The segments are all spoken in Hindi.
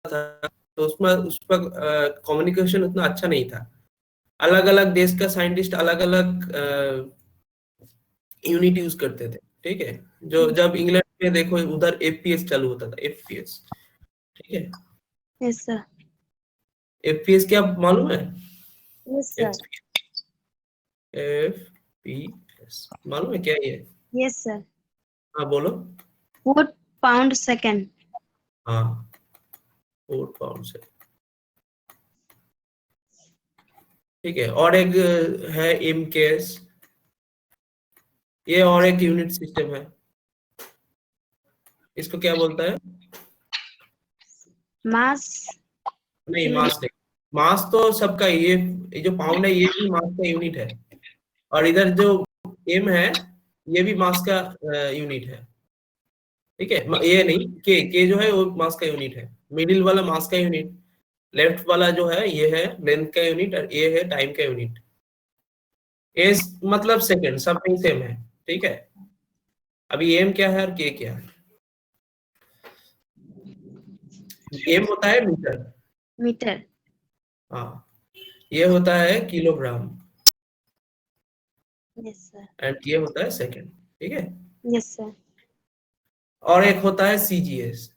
था तो उसमें उस पर कम्युनिकेशन उतना अच्छा नहीं था। अलग अलग देश का साइंटिस्ट अलग अलग यूनिट यूज करते थे, ठीक है। जो जब इंग्लैंड में देखो उधर एफपीएस चालू होता था, एफपीएस, ठीक है। Yes sir. एफपीएस क्या मालूम है? Yes sir. एफपीएस मालूम है क्या ये? Yes sir. हाँ बोलो। Foot pound second. हाँ, 4 पाउंड से, ठीक है। और एक है एमकेएस, ये और एक यूनिट सिस्टम है। इसको क्या बोलता है? मास। नहीं, मास नहीं। मास तो सबका ये जो पाउंड है ये भी मास का यूनिट है। और इधर जो एम है ये भी मास का यूनिट है, ठीक है। ये नहीं, के जो है वो मास का यूनिट है। मिडिल वाला मास का यूनिट, लेफ्ट वाला जो है ये है लेंथ का यूनिट, और ये है टाइम का यूनिट। ए मतलब सेकंड, सब में सेम है, ठीक है। अभी एम क्या है और के क्या है? एम होता है मीटर, मीटर। हाँ। ये होता है किलोग्राम, यस सर। एंड ये होता है सेकंड, ठीक है। Yes sir. और एक होता है सीजीएस,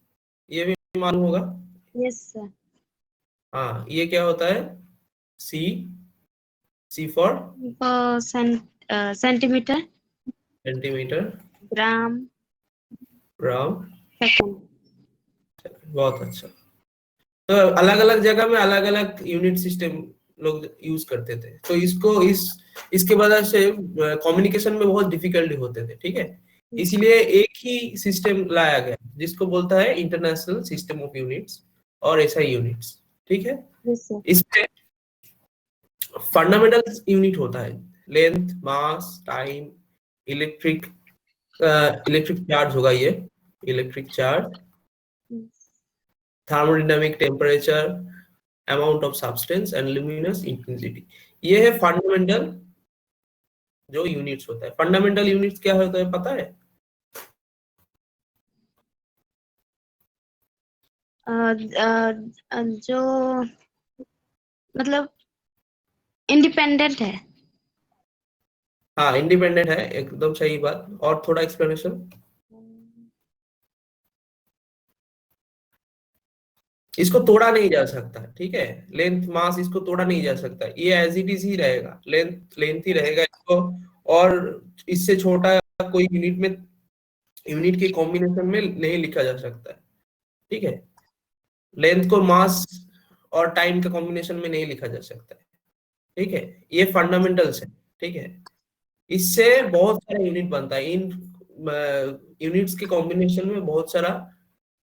ये भी मालूम होगा। Yes sir. हाँ, ये क्या होता है? C, C for centimetre. Centimetre, gram. Gram, second. बहुत अच्छा। तो अलग अलग जगह में अलग अलग यूनिट सिस्टम लोग यूज करते थे, तो इसके वजह से कम्युनिकेशन में बहुत डिफिकल्टी होते थे, ठीक है। इसीलिए एक ही सिस्टम लाया गया जिसको बोलता है इंटरनेशनल सिस्टम ऑफ यूनिट्स, और एसआई यूनिट्स, ठीक है। Yes sir. इसमें फंडामेंटल यूनिट होता है लेंथ, मास, टाइम, इलेक्ट्रिक इलेक्ट्रिक चार्ज होगा ये, electric charge, thermodynamic temperature, amount of substance and luminous intensity. ये है फंडामेंटल जो यूनिट्स होता है। फंडामेंटल यूनिट्स क्या होता है पता है? जो मतलब इंडिपेंडेंट है। हाँ, इंडिपेंडेंट है, एकदम सही बात। और थोड़ा एक्सप्लेनेशन। इसको तोड़ा नहीं जा सकता, ठीक है। लेंथ, मास, इसको तोड़ा नहीं जा सकता, ये एज इट इज ही रहेगा, लेंथ लेंथ ही रहेगा इसको। और इससे छोटा कोई यूनिट में, यूनिट के कॉम्बिनेशन में नहीं लिखा जा सकता है, ठीक है। लेंथ को मास और टाइम के कॉम्बिनेशन में नहीं लिखा जा सकता है, ठीक है। ये फंडामेंटल्स है, ठीक है। इससे बहुत सारा यूनिट बनता है, इन यूनिट्स के कॉम्बिनेशन में बहुत सारा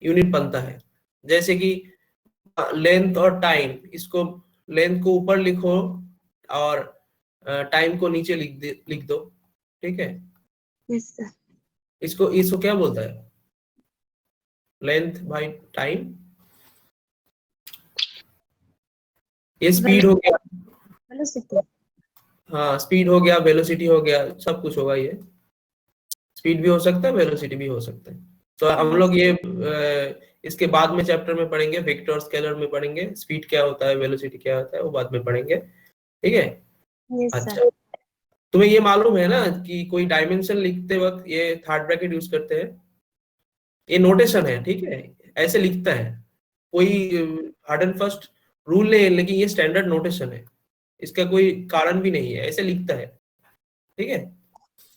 यूनिट बनता है। जैसे कि लेंथ और टाइम, इसको लेंथ को ऊपर लिखो और टाइम को नीचे लिख दो, ठीक है। Yes sir. इसको इसको क्या बोलता है? Length by time. ये स्पीड हो गया, वेलोसिटी। हाँ स्पीड हो गया, वेलोसिटी हो गया, सब कुछ होगा। ये स्पीड भी हो सकता है, वेलोसिटी भी हो सकता है। तो हम लोग ये इसके बाद में चैप्टर में पढ़ेंगे, वेक्टर स्केलर में पढ़ेंगे, स्पीड क्या होता है, वेलोसिटी क्या होता है, वो बाद में पढ़ेंगे, ठीक है। Yes sir. अच्छा, तुम्हें ये मालूम है ना कि कोई डायमेंशन लिखते वक्त ये थर्ड ब्रैकेट यूज करते हैं? ये नोटेशन है, ठीक है, ऐसे लिखता है। कोई हार्ड एंड फर्स्ट रूल नहीं है, लेकिन ये स्टैंडर्ड नोटेशन है, इसका कोई कारण भी नहीं है, ऐसे लिखता है, ठीक है।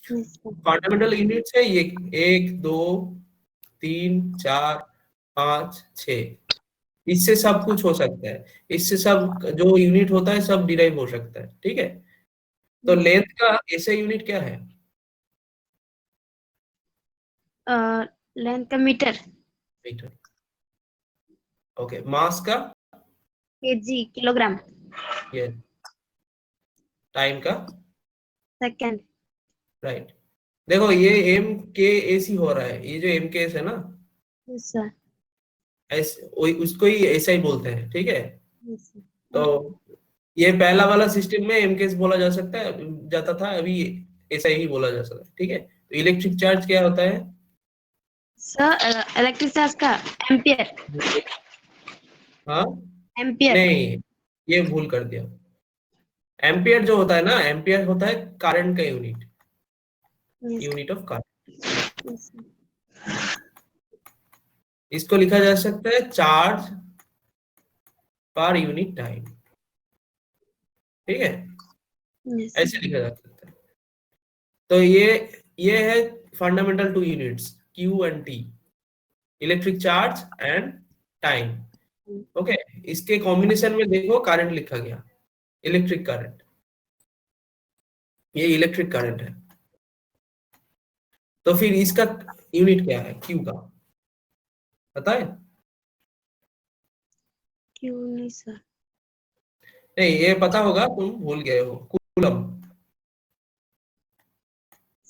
Yes sir. फंडामेंटल यूनिट्स है ये, 1 2 3 4 5 6, इससे सब कुछ हो सकता है, इससे सब जो यूनिट होता है सब डिराइव हो सकता है, ठीक है। तो लेंथ का ऐसे यूनिट क्या है? लेंथ का मीटर। मीटर। ओके, मास का? KG, kilogram. ये टाइम का? सेकंड। राइट। देखो ये एम के एस ही हो रहा है, ये जो एम के एस है ना, यस सर। उसको ही ऐसा ही बोलते हैं, ठीक है। Yes sir. तो ये पहला वाला सिस्टम में एम के एस बोला जा सकता है, जाता था, अभी ऐसा ही बोला जा सकता है, ठीक है। तो इलेक्ट्रिक चार्ज क्या होता है? सर इलेक्ट्रिक चार्ज का एम्पियर। हाँ एम्पियर। नहीं, ये भूल कर दिया। एम्पियर जो होता है ना, एम्पियर होता है करंट का unit, yes unit of current. Yes इसको लिखा जा सकता है चार्ज पर यूनिट टाइम, ठीक है, यस ऐसे लिखा जा सकता है। तो ये है fundamental two units Q and T, electric charge and time. Okay, इसके कॉम्बिनेशन में देखो करंट लिखा गया, इलेक्ट्रिक करंट, ये इलेक्ट्रिक करंट है। तो फिर इसका यूनिट क्या है क्यू का, पता है? क्यों नहीं सर? नहीं, ये पता होगा, तुम भूल गए हो, कूलम।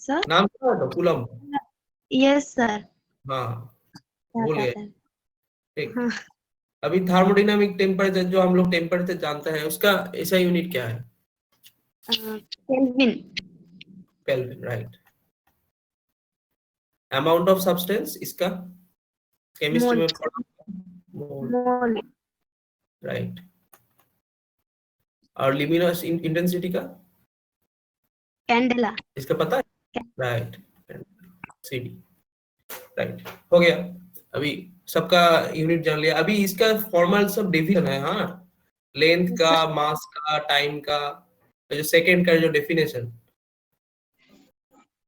सर नाम सुना है तो कूलम। यस सर, हाँ, क्या भूल गए, पता है। ठीक। हाँ अभी थर्मोडायनामिक टेम्परेचर जो हम लोग टेम्परेचर जानते हैं, उसका ऐसा यूनिट क्या है? Kelvin. Kelvin, right. Amount of substance, इसका केमिस्ट्री मोल। में पढ़ा, मोल, मोल। राइट। और ल्यूमिनस इंटेंसिटी का, कैंडेला। इसका पता है? राइट, सीडी, राइट, हो गया। अभी सबका यूनिट जान लिया। अभी इसका फॉर्मल सब डिवीजन है, हाँ, लेंथ का, मास का, टाइम का, जो सेकंड का जो डेफिनेशन,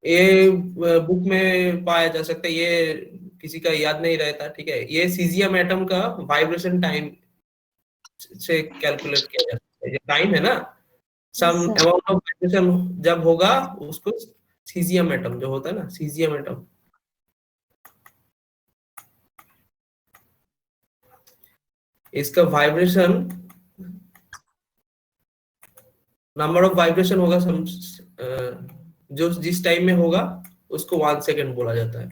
ये बुक में पाया जा सकता है, ये किसी का याद नहीं रहता, ठीक है। ये सीजियम एटम का वाइब्रेशन टाइम से कैलकुलेट किया जाता है। ये टाइम है ना, सम अमाउंट ऑफ वाइब्रेशन जब होगा, उसको सीजियम एटम जो होता है ना, सीजियम एटम, इसका वाइब्रेशन, नंबर ऑफ वाइब्रेशन होगा जो जिस टाइम में होगा, उसको 1 सेकेंड बोला जाता है।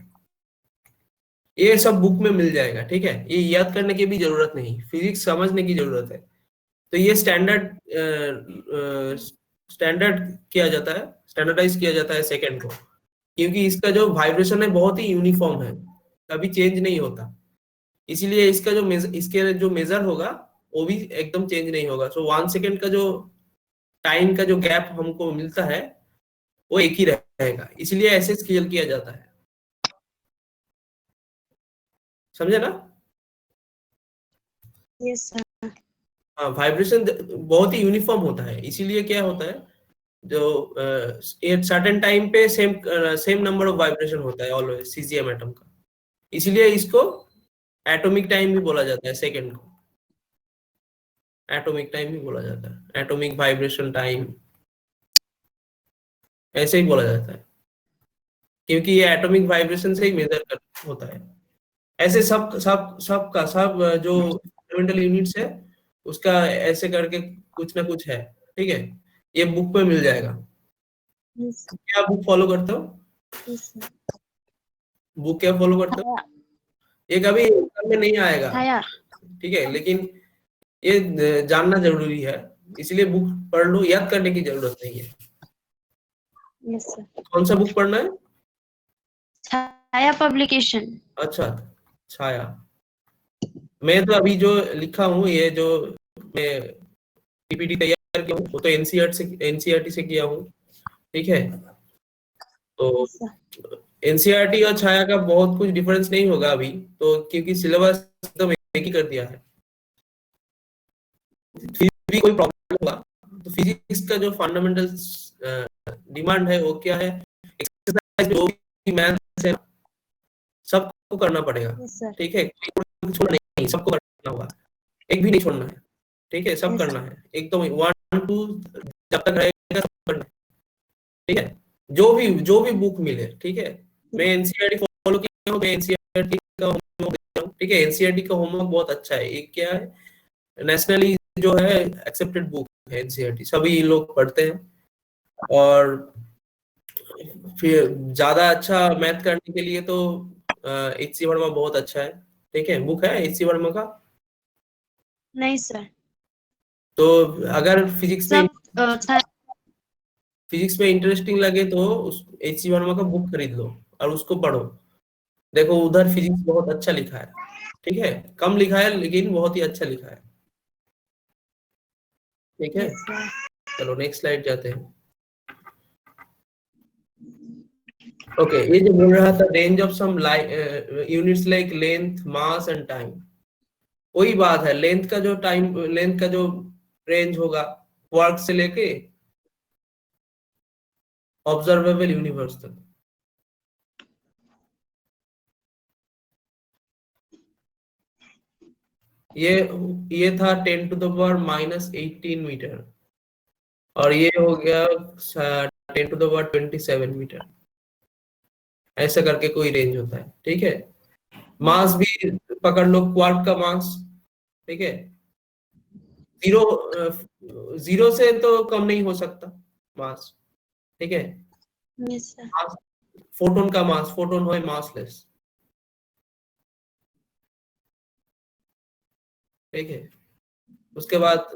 ये सब बुक में मिल जाएगा, ठीक है, ये याद करने की भी जरूरत नहीं, फिजिक्स समझने की जरूरत है। तो ये स्टैंडर्ड किया जाता है, स्टैंडर्डाइज किया जाता है सेकंड को, क्योंकि इसका जो वाइब्रेशन है बहुत ही यूनिफॉर्म है, कभी चेंज नहीं होता। इसीलिए इसका जो इसके जो मेजर होगा, वो भी एकदम चेंज नहीं होगा। सो 1 सेकेंड का जो टाइम का जो गैप हमको मिलता है, वो एक ही रहेगा, इसलिए ऐसे स्केल किया जाता है, समझे ना? Yes sir. हाँ, वाइब्रेशन बहुत ही यूनिफॉर्म होता है, इसीलिए क्या होता है, जो एक सर्टेन टाइम पे सेम नंबर ऑफ वाइब्रेशन होता है ऑलवेज सीजियम एटम का, इसीलिए इसको एटॉमिक टाइम भी बोला जाता है, सेकंड को एटॉमिक टाइम भी बोला जाता है, एटॉमिक वाइब्रेशन टाइम, ऐसे ही बोला जाता है, क्योंकि ये एटॉमिक वाइब्रेशन से ही मेजर कर होता है। ऐसे सब सब सब का सब जो फंडामेंटल यूनिट्स है, उसका ऐसे करके कुछ ना कुछ है, ठीक है, ये बुक में मिल जाएगा। यस क्या बुक फॉलो करते हो? Yes sir. बुक क्या फॉलो करते हो? ये कभी एग्जाम में नहीं आएगा, छाया। ठीक है, लेकिन ये जानना जरूरी है, इसलिए बुक पढ़ लो, याद करने की जरूरत नहीं है। Yes sir. कौन सा बुक पढ़ना है? छाया पब्लिकेशन। अच्छा, छाया। मैं तो अभी जो लिखा हूँ, ये जो मैं पीपीटी तैयार किया हूँ, वो तो एनसीईआरटी से किया हूँ, ठीक है। तो यस सर। एनसीईआरटी और छाया का बहुत कुछ डिफरेंस नहीं होगा अभी, तो क्योंकि सिलेबस तो एक ही कर दिया है। फिर भी कोई प्रॉब्लम होगा तो फिजिक्स का जो फंडामेंटल डिमांड है, वो क्या है, एक्सरसाइज जो भी मैथ्स है, सबको करना पड़ेगा, यस सर। ठीक है, छोड़ना नहीं, सबको करना होगा, एक भी नहीं छोड़ना है, ठीक है, सब यस करना है, एकदम 1 2 जब तक रहेगा सब करना है, ठीक है, जो भी बुक मिले, ठीक है। मैं एनसीईआरटी फॉलो किया हूँ, मैं एनसीईआरटी का होमवर्क देता हूँ, ठीक है, एनसीईआरटी का होमवर्क बहुत अच्छा है, एक क्या है, नेशनली जो है एक्सेप्टेड बुक है एनसीईआरटी, सभी लोग पढ़ते हैं। और फिर ज्यादा अच्छा मैथ करने के लिए तो एचसी वर्मा बहुत अच्छा है, ठीक है, बुक है एचसी वर्मा का। नहीं सर। तो अगर सब फिजिक्स में इंटरेस्टिंग लगे तो उस एचसी वर्मा का बुक खरीद लो और उसको पढ़ो, देखो उधर फिजिक्स बहुत अच्छा लिखा है, ठीक है, कम लिखा है लेकिन बहुत ही अच्छा लिखा है। ठीक है, Yes, sir. चलो नेक्स्ट स्लाइड जाते हैं। ओके, ये जो बोल रहा था range of some units like length, mass and time, वही बात है। लेंथ का जो टाइम, लेंथ का जो रेंज होगा क्वार्क से लेके ऑब्जर्वेबल यूनिवर्स तक। ये था 10 टू द पावर -18 मीटर, और ये हो गया 10 टू द पावर 27 मीटर। ऐसा करके कोई रेंज होता है। ठीक है, मास भी पकड़ लो, क्वार्क का मास। ठीक है, जीरो से तो कम नहीं हो सकता मास। ठीक है, Yes, sir. फोटोन का मास, फोटोन है मासलेस। ठीक है, उसके बाद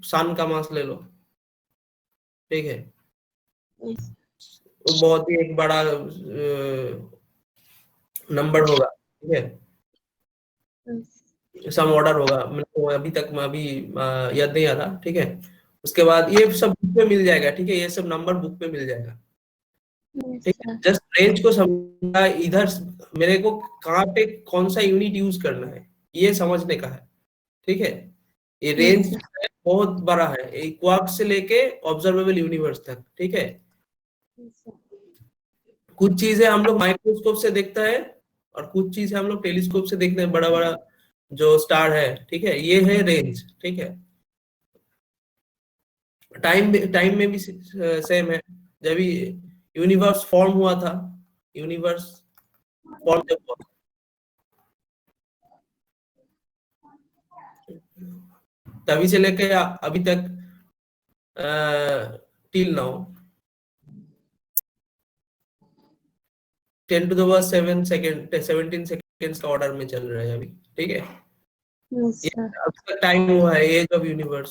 सन का मास ले लो। ठीक है, Yes. वो बहुत ही एक बड़ा नंबर होगा। ठीक है, Yes. सम ऑर्डर होगा, मेरे को अभी तक मैं अभी याद नहीं आ रहा। ठीक है, उसके बाद ये सब बुक में मिल जाएगा। ठीक है, ये सब नंबर बुक में मिल जाएगा। Yes, ठीक है, sir. जस्ट रेंज को समझा, इधर मेरे को कहाँ पे कौन सा यूनिट यूज करना है ये समझने का है। ठीक है, ये Yes, रेंज sir. बहुत बड़ा है, क्वार्क से लेके ऑब्जर्वेबल यूनिवर्स तक। ठीक है, Yes, sir. कुछ चीजें हम लोग माइक्रोस्कोप से देखता है और कुछ चीजें हम लोग टेलीस्कोप से देखते हैं, बड़ा बड़ा जो स्टार है। ठीक है, ये है रेंज। ठीक है, टाइम में भी सेम है। जब यूनिवर्स फॉर्म हुआ था, यूनिवर्स फॉर्म जब हुआ, तभी से लेके अभी तक till now 10 to the power 7 second 17 seconds का ऑर्डर में चल रहा है अभी। ठीक है, Yes, ये sir. अब तक टाइम हुआ है एज ऑफ यूनिवर्स।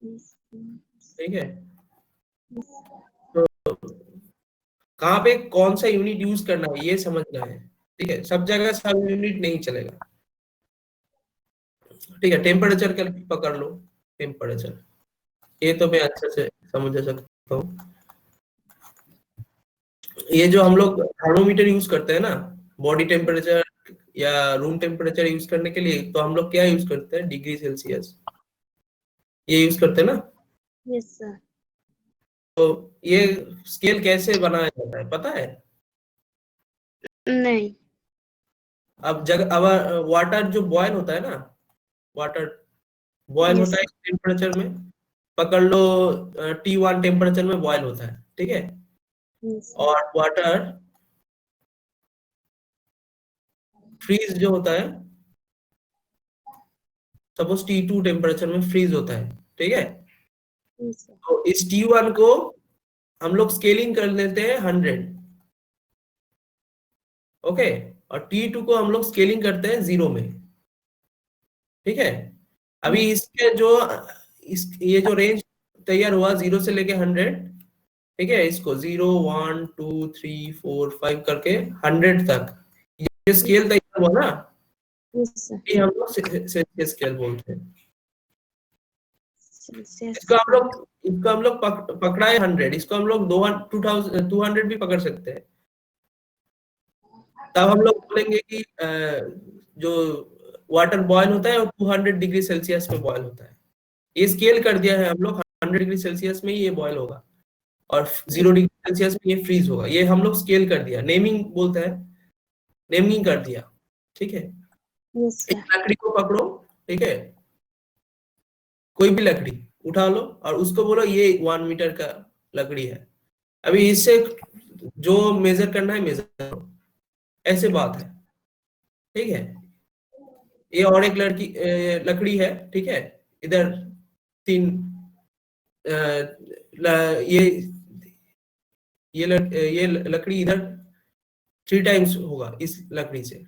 Yes. ठीक है, Yes. तो कहाँ पे कौन सा यूनिट यूज करना है ये समझना है। ठीक है, सब जगह सब यूनिट नहीं चलेगा। ठीक है, टेम्परेचर का पकड़ लो, टेम्परेचर ये तो मैं अच्छे से समझ सकता हूँ। ये जो हम लोग थर्मोमीटर यूज करते हैं ना, बॉडी टेम्परेचर या रूम टेम्परेचर यूज करने के लिए, तो हम लोग क्या यूज करते हैं, डिग्री सेल्सियस ये यूज करते हैं ना। Yes, sir. तो ये स्केल कैसे बनाया जाता है पता है? नहीं. अब वाटर जो बॉयल होता है ना, वाटर बॉयल Yes, होता है sir. टेम्परेचर में, पकड़ लो T1 टेम्परेचर में बॉयल होता है। ठीक है, Yes, sir. और वाटर फ्रीज जो होता है, सपोज T2 टेम्परेचर में फ्रीज होता है। ठीक है, Yes, sir. तो इस T1 को हम लोग स्केलिंग कर लेते हैं 100। ओके, और T2 को हम लोग स्केलिंग करते हैं 0 में। ठीक है, अभी इसके जो ये जो रेंज तैयार हुआ 0 से लेके 100। ठीक है, इसको 0 1 2 3 4 5 करके 100 तक ये स्केल तैयार हुआ ना, Yes, sir. ये हम लोग सेल्सियस स्केल बोलते हैं। Celsius. इसको हम लोग पकड़ा है 100, इसको हम लोग 200 भी पकड़ सकते हैं। तब हम लोग बोलेंगे कि जो वाटर बॉयल होता है वो 200 डिग्री सेल्सियस में बॉयल होता है। ये स्केल कर दिया है हम लोग, 100 डिग्री सेल्सियस में ही ये बॉयल होगा और 0 डिग्री सेल्सियस में ये फ्रीज होगा। ये हम लोग स्केल कर दिया, नेमिंग बोलते हैं, नेमिंग कर दिया। ठीक है, Yes, sir. एक लकड़ी को पकड़ो। ठीक है, कोई भी लकड़ी उठा लो और उसको बोलो ये 1 मीटर का लकड़ी है। अभी इससे जो मेजर करना है मेजर करो, ऐसे बात है। ठीक है, ये और एक लकड़ी है। ठीक है, इधर 3 ये लकड़ी इधर 3 टाइम्स होगा इस लकड़ी से,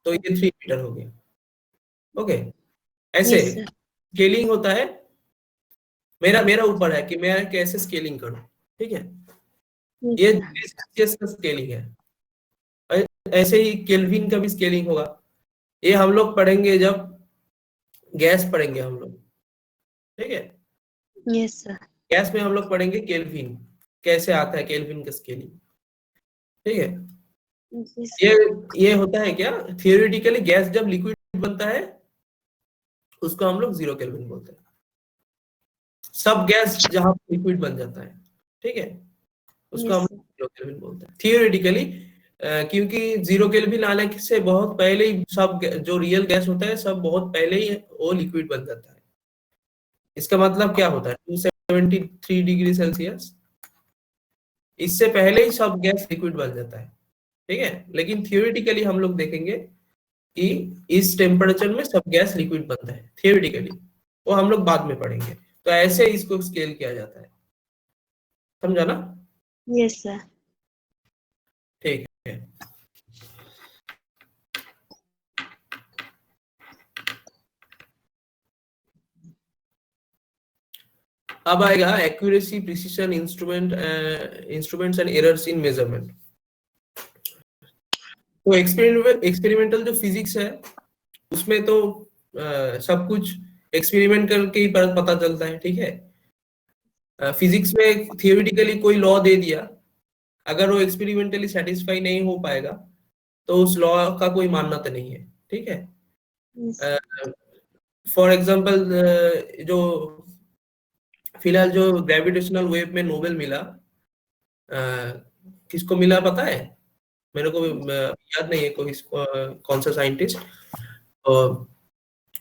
तो ये 3 मीटर हो गया। ओके, ऐसे Yes, sir. स्केलिंग होता है। मेरा ऊपर है कि मैं कैसे स्केलिंग करूं। ठीक है, Yes, ये sir. डिग्री सेल्सियस का स्केलिंग है। ऐसे ही केल्विन का भी स्केलिंग होगा। ये हम लोग पढ़ेंगे जब गैस पढ़ेंगे हम लोग, ठीक है। Yes, sir. गैस में हम लोग पढ़ेंगे केल्विन, कैसे आता है केल्विन का स्केलिंग, ठीक है। Yes, ये sir. ये होता है क्या, थियोरेटिकली गैस जब लिक्विड बनता है उसको हम लोग 0 केल्विन बोलते हैं। सब गैस जहां लिक्विड बन जाता है, ठीक है, उसको Yes, हम sir. 0 केल्विन बोलते हैं थियोरेटिकली। क्योंकि 0 केल्विन आने से बहुत पहले ही सब जो रियल गैस होता है सब बहुत पहले ही वो लिक्विड बन जाता है। इसका मतलब क्या होता है, 273 डिग्री सेल्सियस, इससे पहले ही सब गैस लिक्विड बन जाता है, ठीक है। लेकिन थियोरेटिकली हम लोग देखेंगे कि इस टेम्परेचर में सब गैस लिक्विड बनता है थियोरेटिकली, वो हम लोग बाद में पढ़ेंगे। तो ऐसे इसको स्केल किया जाता है, समझा ना? Yes, sir. ठीक है। अब आएगा accuracy, precision, instruments and errors in measurement. तो एक्सपेरिमेंटल जो फिजिक्स है उसमें तो सब कुछ एक्सपेरिमेंट करके ही पता चलता है, ठीक है। फिजिक्स में थियोरेटिकली कोई लॉ दे दिया, अगर वो एक्सपेरिमेंटली सेटिस्फाई नहीं हो पाएगा तो उस लॉ का कोई मान्यता नहीं है, ठीक है। Yes. फॉर एग्जांपल जो फिलहाल जो ग्रेविटेशनल वेव में नोबेल मिला, किसको मिला पता है? मेरे को याद नहीं है कोई कौन सा साइंटिस्ट।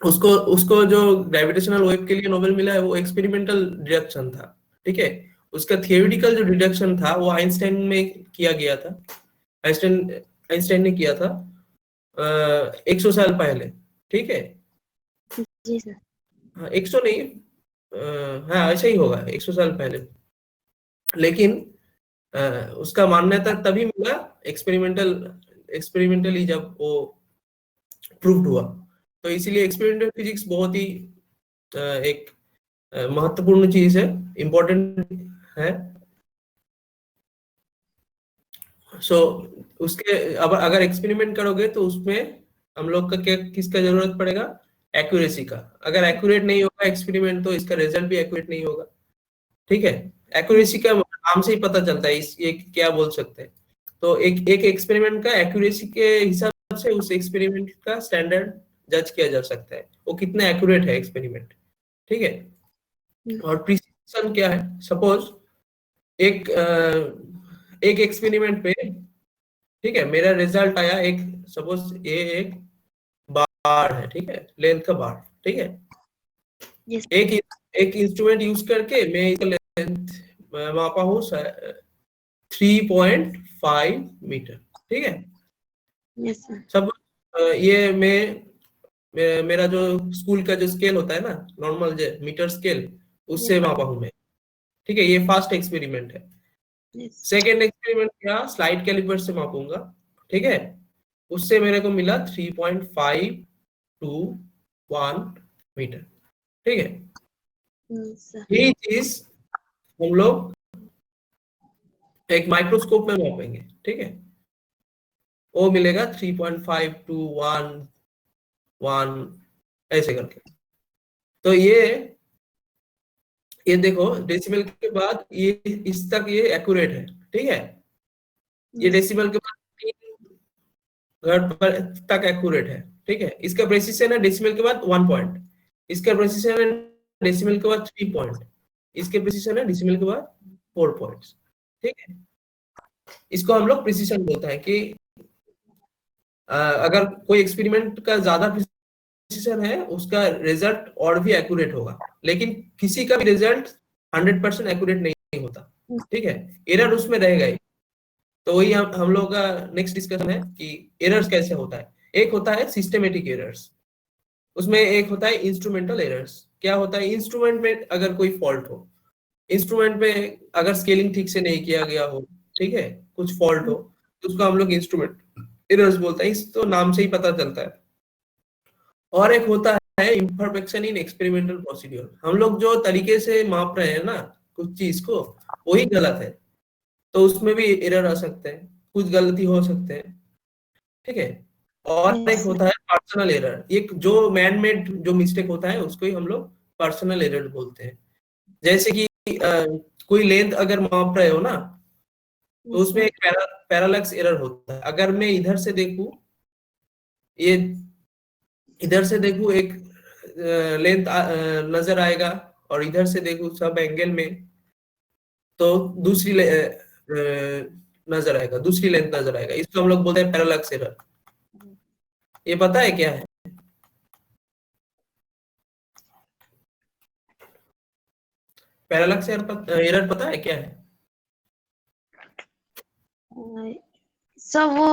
उसको उसको जो ग्रेविटेशनल वेव के लिए नोबेल मिला है वो एक्सपेरिमेंटल डिडक्शन था, ठीक है। उसका थियोरेटिकल जो डिडक्शन था वो आइंस्टाइन में किया गया था, आइंस्टाइन आइंस्टाइन ने किया था 100 साल पहले, ठीक है। जी सर। हाँ 100 नहीं, हाँ ऐसा ही होगा 100 साल पहले। लेकिन उसका मान्यता तभी मिला एक्सपेरिमेंटली जब वो प्रूव्ड हुआ। तो इसीलिए एक्सपेरिमेंटल फिजिक्स बहुत ही एक महत्वपूर्ण चीज है, इम्पोर्टेंट है। सो उसके अब अगर एक्सपेरिमेंट करोगे तो उसमें हम लोग का क्या किसका जरूरत पड़ेगा, एक्यूरेसी का। अगर एक्यूरेट नहीं होगा एक्सपेरिमेंट तो इसका रिजल्ट भी एक्यूरेट नहीं होगा, ठीक है। एक्यूरेसी का नाम से ही पता चलता है इस ये क्या बोल सकते हैं। तो एक एक एक्सपेरिमेंट का एक्यूरेसी के हिसाब से उस एक्सपेरिमेंट का स्टैंडर्ड जज किया जा सकता है, वो कितना एक्यूरेट है एक्सपेरिमेंट, ठीक है। और प्रिसिशन क्या है, सपोज एक एक एक्सपेरिमेंट पे, ठीक है, मेरा रिजल्ट आया, एक सपोज ये एक बार है, ठीक है, लेंथ का बार, ठीक है। Yes. एक एक इंस्ट्रूमेंट यूज करके मैं इसका लेंथ मापा हूँ 3.5 मीटर, ठीक है। Yes, sir. सब ये मेरा जो स्कूल का जो स्केल होता है ना, नॉर्मल जो मीटर स्केल, उससे मापा हूँ मैं, ठीक है। ये फर्स्ट एक्सपेरिमेंट है। Yes. सेकेंड एक्सपेरिमेंट क्या, स्लाइड कैलिपर से मापूंगा, ठीक है। उससे मेरे को मिला 3.521 मीटर, ठीक है। Yes, sir. यही चीज हम लोग एक माइक्रोस्कोप में मापेंगे, ठीक है। वो मिलेगा 3.5211 ऐसे करके। तो ये देखो डेसिमल के बाद ये इस तक ये एक्यूरेट है, ठीक है। ये Yes. डेसिमल के बाद 3 घर पर तक एक्यूरेट है, ठीक है। इसका प्रेसिशन है डेसिमल के बाद 1 पॉइंट, इसका प्रेसिशन है डेसिमल के बाद 3 पॉइंट, इसके प्रेसिशन है डेसिमल के बाद 4 पॉइंट्स, ठीक है। इसको हम लोग प्रिसिशन बोलते हैं कि अगर कोई एक्सपेरिमेंट का ज्यादा प्रिसिशन है उसका रिजल्ट और भी एक्यूरेट होगा, लेकिन किसी का भी रिजल्ट 100% एक्यूरेट नहीं होता, ठीक है। एरर उसमें रहेगा ही। तो वही हम लोग का नेक्स्ट डिस्कशन है कि एरर्स कैसे होता है। एक होता है सिस्टमेटिक एरर्स, उसमें एक होता है इंस्ट्रूमेंटल एरर्स। क्या होता है, इंस्ट्रूमेंट में अगर कोई फॉल्ट हो, इंस्ट्रूमेंट में अगर स्केलिंग ठीक से नहीं किया गया हो, ठीक है, कुछ फॉल्ट हो, तो उसको हम लोग इंस्ट्रूमेंट एरर्स बोलते हैं, इस तो नाम से ही पता चलता है। और एक होता है इम्परफेक्शन इन एक्सपेरिमेंटल प्रोसीड्यूर, हम लोग जो तरीके से माप रहे हैं ना कुछ चीज को, वही गलत है, तो उसमें भी एरर आ सकते हैं, कुछ गलती हो सकते हैं, ठीक है। और एक Yes, sir. होता है पर्सनल एरर, एक जो मैन मेड जो मिस्टेक होता है उसको ही हम लोग पर्सनल एरर बोलते हैं। जैसे कि कोई लेंथ अगर माप रहे हो ना, तो Yes, उसमें sir. एक पैरालैक्स एरर होता है। अगर मैं इधर से देखूं, ये इधर से देखूं एक लेंथ नजर आएगा, और इधर से देखूं सब एंगल में तो दूसरी नजर आएगा, दूसरी लेंथ नजर आएगा। इसको हम लोग बोलते हैं पैरालैक्स एरर। ये पता है क्या है? पैरालैक्स एरर पता है क्या है? So वो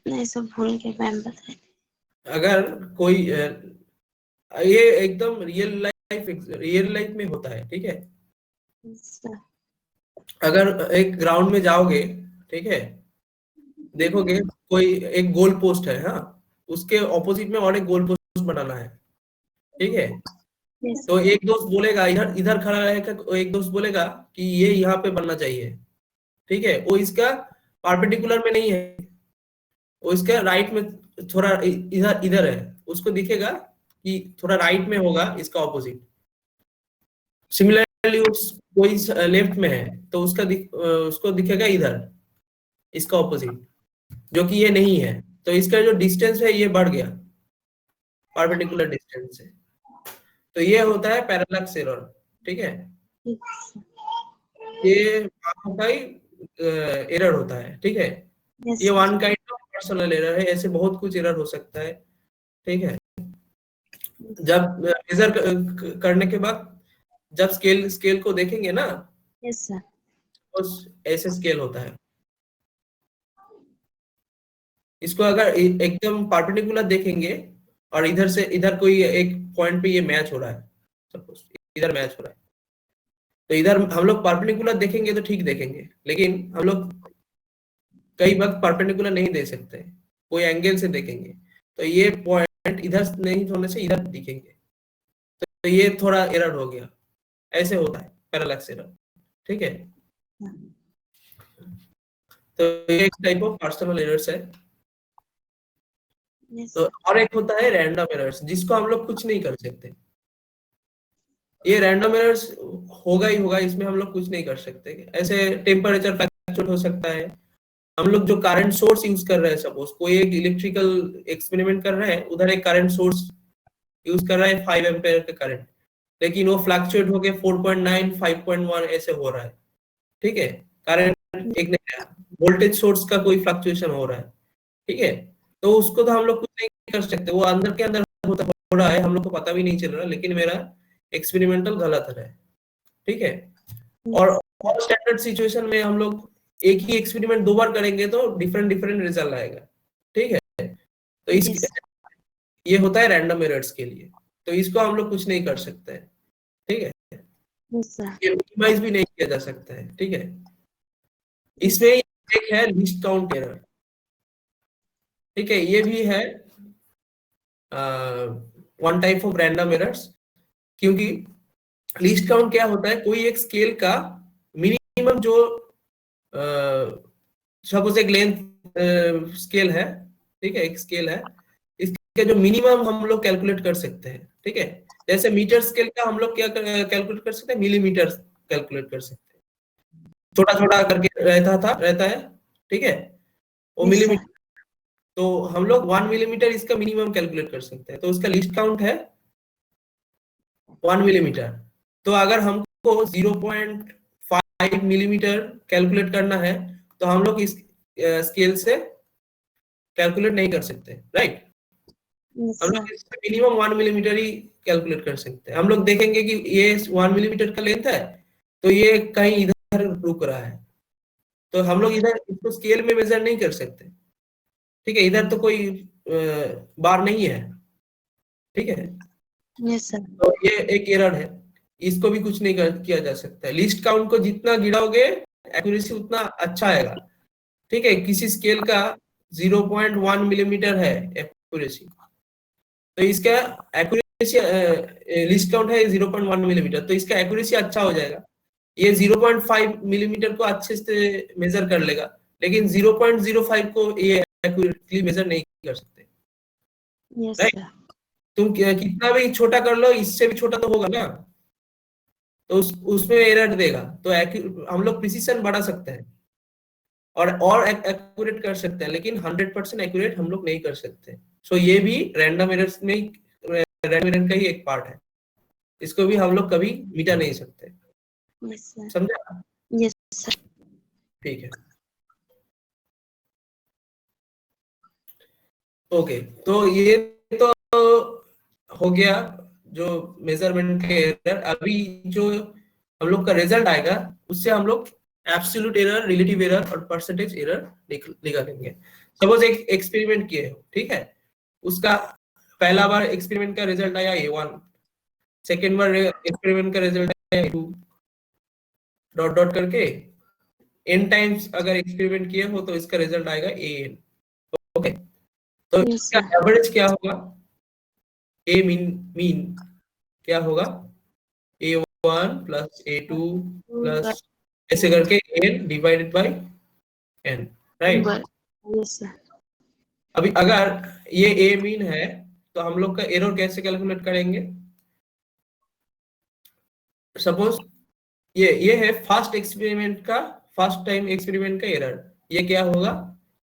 नहीं, सब भूल के मैम बताए। अगर कोई ये एकदम रियल लाइफ में होता है, ठीक है। Sir. अगर एक ग्राउंड में जाओगे, ठीक है, देखोगे कोई एक गोल पोस्ट है, हाँ, उसके ऑपोजिट में और एक गोल पोस्ट बनाना है, ठीक है। Yes, तो sir. एक दोस्त बोलेगा, इधर इधर खड़ा रहेगा, एक दोस्त बोलेगा कि ये यहाँ पे बनना चाहिए, ठीक है। वो इसका परपेंडिकुलर में नहीं है, वो इसका राइट में थोड़ा इधर इधर है, उसको दिखेगा कि थोड़ा राइट में होगा इसका ऑपोजिट। सिमिलरली कोई लेफ्ट में है तो उसको दिखेगा इधर, इसका ऑपोजिट, जो कि ये नहीं है। तो इसका जो डिस्टेंस है ये बढ़ गया, परपेंडिकुलर डिस्टेंस से। तो ये होता है पैरालैक्स एरर, ठीक है। Yes, sir. ये मानव का ही एरर होता है, ठीक है। Yes, ये sir. One kind of personal error है, ऐसे बहुत कुछ एरर हो सकता है, ठीक है। जब मेजर करने के बाद जब स्केल को देखेंगे ना, Yes, sir. तो ऐसे स्केल होता है। इसको अगर एकदम परपेंडिकुलर देखेंगे और इधर से इधर कोई एक पॉइंट पे ये मैच हो रहा है, सपोज इधर मैच हो रहा है, तो इधर हम लोग परपेंडिकुलर देखेंगे तो ठीक देखेंगे, लेकिन हम लोग कई वक्त परपेंडिकुलर नहीं दे सकते, कोई एंगल से देखेंगे तो ये पॉइंट इधर नहीं होने से इधर दिखेंगे, तो ये थोड़ा एरर हो गया। ऐसे होता है पैरालैक्स एरर, ठीक है। तो ये एक टाइप ऑफ पर्सनल एरर्स है। Yes, तो sir. और एक होता है रैंडम एरर्स, जिसको हम लोग कुछ नहीं कर सकते। ये रैंडम एरर्स होगा ही होगा, इसमें हम लोग कुछ नहीं कर सकते। ऐसे टेम्परेचर फ्लक्चुएट हो सकता है। हम लोग जो करंट सोर्स यूज कर रहे हैं, सपोज कोई एक इलेक्ट्रिकल एक्सपेरिमेंट कर रहे हैं, उधर एक करंट सोर्स यूज कर रहा है 5 एम्पियर का करंट, लेकिन वो फ्लक्चुएट होके 4.9 5.1 ऐसे हो रहा है, ठीक है। करंट एक नहीं, वोल्टेज सोर्स का कोई फ्लक्चुएशन हो रहा है, ठीक है। तो उसको तो हम लोग कुछ नहीं कर सकते, वो अंदर के अंदर होता हो रहा है, हम लोग को पता भी नहीं चल रहा, लेकिन मेरा एक्सपेरिमेंटल गलत है, ठीक है। और स्टैंडर्ड सिचुएशन में हम लोग एक ही एक्सपेरिमेंट 2 बार करेंगे तो डिफरेंट डिफरेंट रिजल्ट आएगा, ठीक है। तो इस Yes. ये होता है रैंडम एरर्स के लिए, तो इसको हम लोग कुछ नहीं कर सकते हैं, ठीक है। Yes, sir. ये मिनिमाइज भी नहीं किया जा सकता है, ठीक है। इसमें एक है लीस्ट काउंट एरर, ठीक है। ये भी है one type of random errors, क्योंकि लीस्ट काउंट क्या होता है, कोई एक स्केल का मिनिमम जो सपोज एक लेंथ स्केल है, ठीक है, एक स्केल है, इसका जो मिनिमम हम लोग कैलकुलेट कर सकते हैं, ठीक है। जैसे मीटर स्केल का हम लोग क्या कैलकुलेट कर सकते हैं, मिलीमीटर कैलकुलेट कर सकते हैं, छोटा छोटा करके रहता है, ठीक है, वो Yes, sir. मिलीमीटर। तो हम लोग 1 मिलीमीटर इसका मिनिमम कैलकुलेट कर सकते हैं, तो उसका लिस्ट काउंट है 1 मिलीमीटर। तो अगर हमको 0.5 मिलीमीटर कैलकुलेट करना है, तो हम लोग इस स्केल से कैलकुलेट नहीं कर सकते, राइट। Yes, हम sir. लोग इससे मिनिमम 1 मिलीमीटर ही कैलकुलेट कर सकते हैं। हम लोग देखेंगे कि ये 1 मिलीमीटर का लेंथ है, तो ये कहीं इधर रुक रहा है, तो हम लोग इधर इसको स्केल में मेजर नहीं कर सकते, ठीक है। इधर तो कोई बार नहीं है, ठीक है। Yes, sir. तो ये एक एरर है, इसको भी कुछ नहीं किया जा सकता है। लिस्ट काउंट को जितना गिराओगे एक्यूरेसी उतना अच्छा आएगा, ठीक है। किसी स्केल का 0.1 मिलीमीटर है एक्यूरेसी, तो इसका एक्यूरेसी लीस्ट काउंट है 0.1 मिलीमीटर, तो इसका एक्यूरेसी अच्छा हो जाएगा। ये 0.5 मिलीमीटर को अच्छे से मेजर कर लेगा, लेकिन 0.05 को ये एक्यूरेटली मेजर नहीं कर सकते। Yes right, sir. तुम कितना भी छोटा कर लो, इससे भी छोटा तो होगा ना, तो उसमें एरर देगा। तो हम लोग प्रिसीजन बढ़ा सकते हैं और एक्यूरेट कर सकते हैं, लेकिन 100% एक्यूरेट हम लोग नहीं कर सकते। सो ये भी रैंडम एरर्स में, रैंडम एरर का ही एक पार्ट है, इसको भी हम लोग कभी मिटा नहीं सकते। Yes sir. समझा? Yes sir. ठीक है, ओके। तो ये तो हो गया जो मेजरमेंट के एरर। अभी जो हम लोग का रिजल्ट आएगा, उससे हम लोग एब्सोल्यूट एरर, रिलेटिव एरर और परसेंटेज एरर निकालेंगे। सपोज एक एक्सपेरिमेंट किए हो, ठीक है, उसका पहला बार एक्सपेरिमेंट का रिजल्ट आया A1, सेकेंड बार एक्सपेरिमेंट का रिजल्ट आया A2, डॉट डॉट करके n टाइम्स अगर एक्सपेरिमेंट किए हो तो इसका रिजल्ट आएगा AN। ओके, तो यस इसका सर। एवरेज क्या होगा? A मीन क्या होगा? A1 प्लस A2 प्लस ऐसे करके n divided by n, right. Yes sir. अभी अगर ये A मीन है, तो हम लोग का एरर कैसे कैलकुलेट करेंगे? सपोज ये है फर्स्ट टाइम एक्सपेरिमेंट का एरर। ये क्या होगा?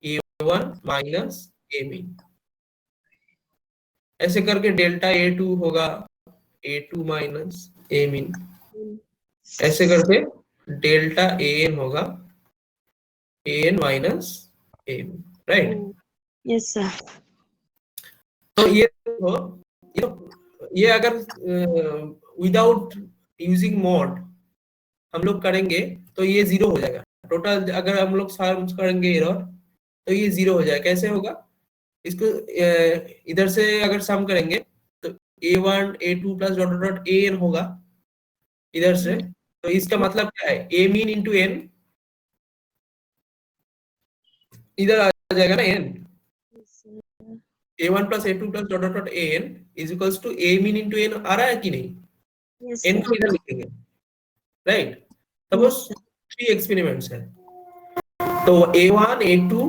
A1 माइनस A मीन, ऐसे करके डेल्टा A2 होगा A2 माइनस A मीन, ऐसे करके डेल्टा AN होगा AN minus A mean, right. Yes sir. तो ये देखो, ये अगर विदाउट यूजिंग मॉड हम लोग करेंगे तो ये 0 हो जाएगा। टोटल अगर हम लोग सम करेंगे एरर, तो ये 0 हो जाएगा। कैसे होगा? इसको इधर से अगर सम करेंगे तो A1 A2 plus dot dot AN होगा इधर से। तो इसका मतलब क्या है? A मीन इंटू n, इधर आ जाएगा ना n। A1 plus A2 plus dot dot AN is equals to A mean into n। आ रहा है कि नहीं? यस n को सर। इधर लिखेंगे, राइट। सपोज 3 एक्सपेरिमेंट्स है, तो A1 A2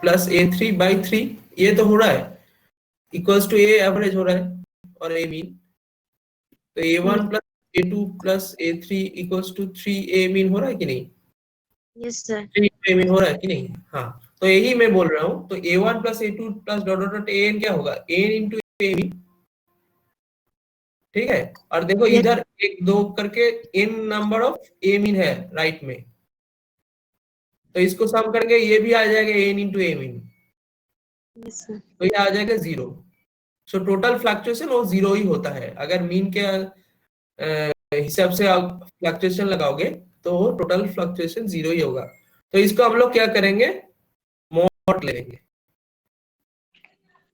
plus A3 by 3 ये तो हो रहा है, इक्वल्स टू A एवरेज हो रहा है और A मीन। तो A1 plus A2 plus A3 equals to 3A mean हो रहा है कि नहीं? Yes sir. 3A मीन हो रहा है कि नहीं? हाँ, तो यही मैं बोल रहा हूँ। तो A1 plus A2 plus dot dot dot AN क्या होगा? AN इंटू A मीन, ठीक है। और देखो इधर 1 2 करके n number of A mean है राइट में, तो इसको सम करके ये भी आ जाएगा n into A mean, yes sir. तो ये आ जाएगा 0। सो टोटल फ्लक्चुएशन वो 0 ही होता है। अगर मीन के हिसाब से आप फ्लक्चुएशन लगाओगे तो टोटल फ्लक्चुएशन 0 ही होगा। तो इसको हम लोग क्या करेंगे? मॉड लेंगे।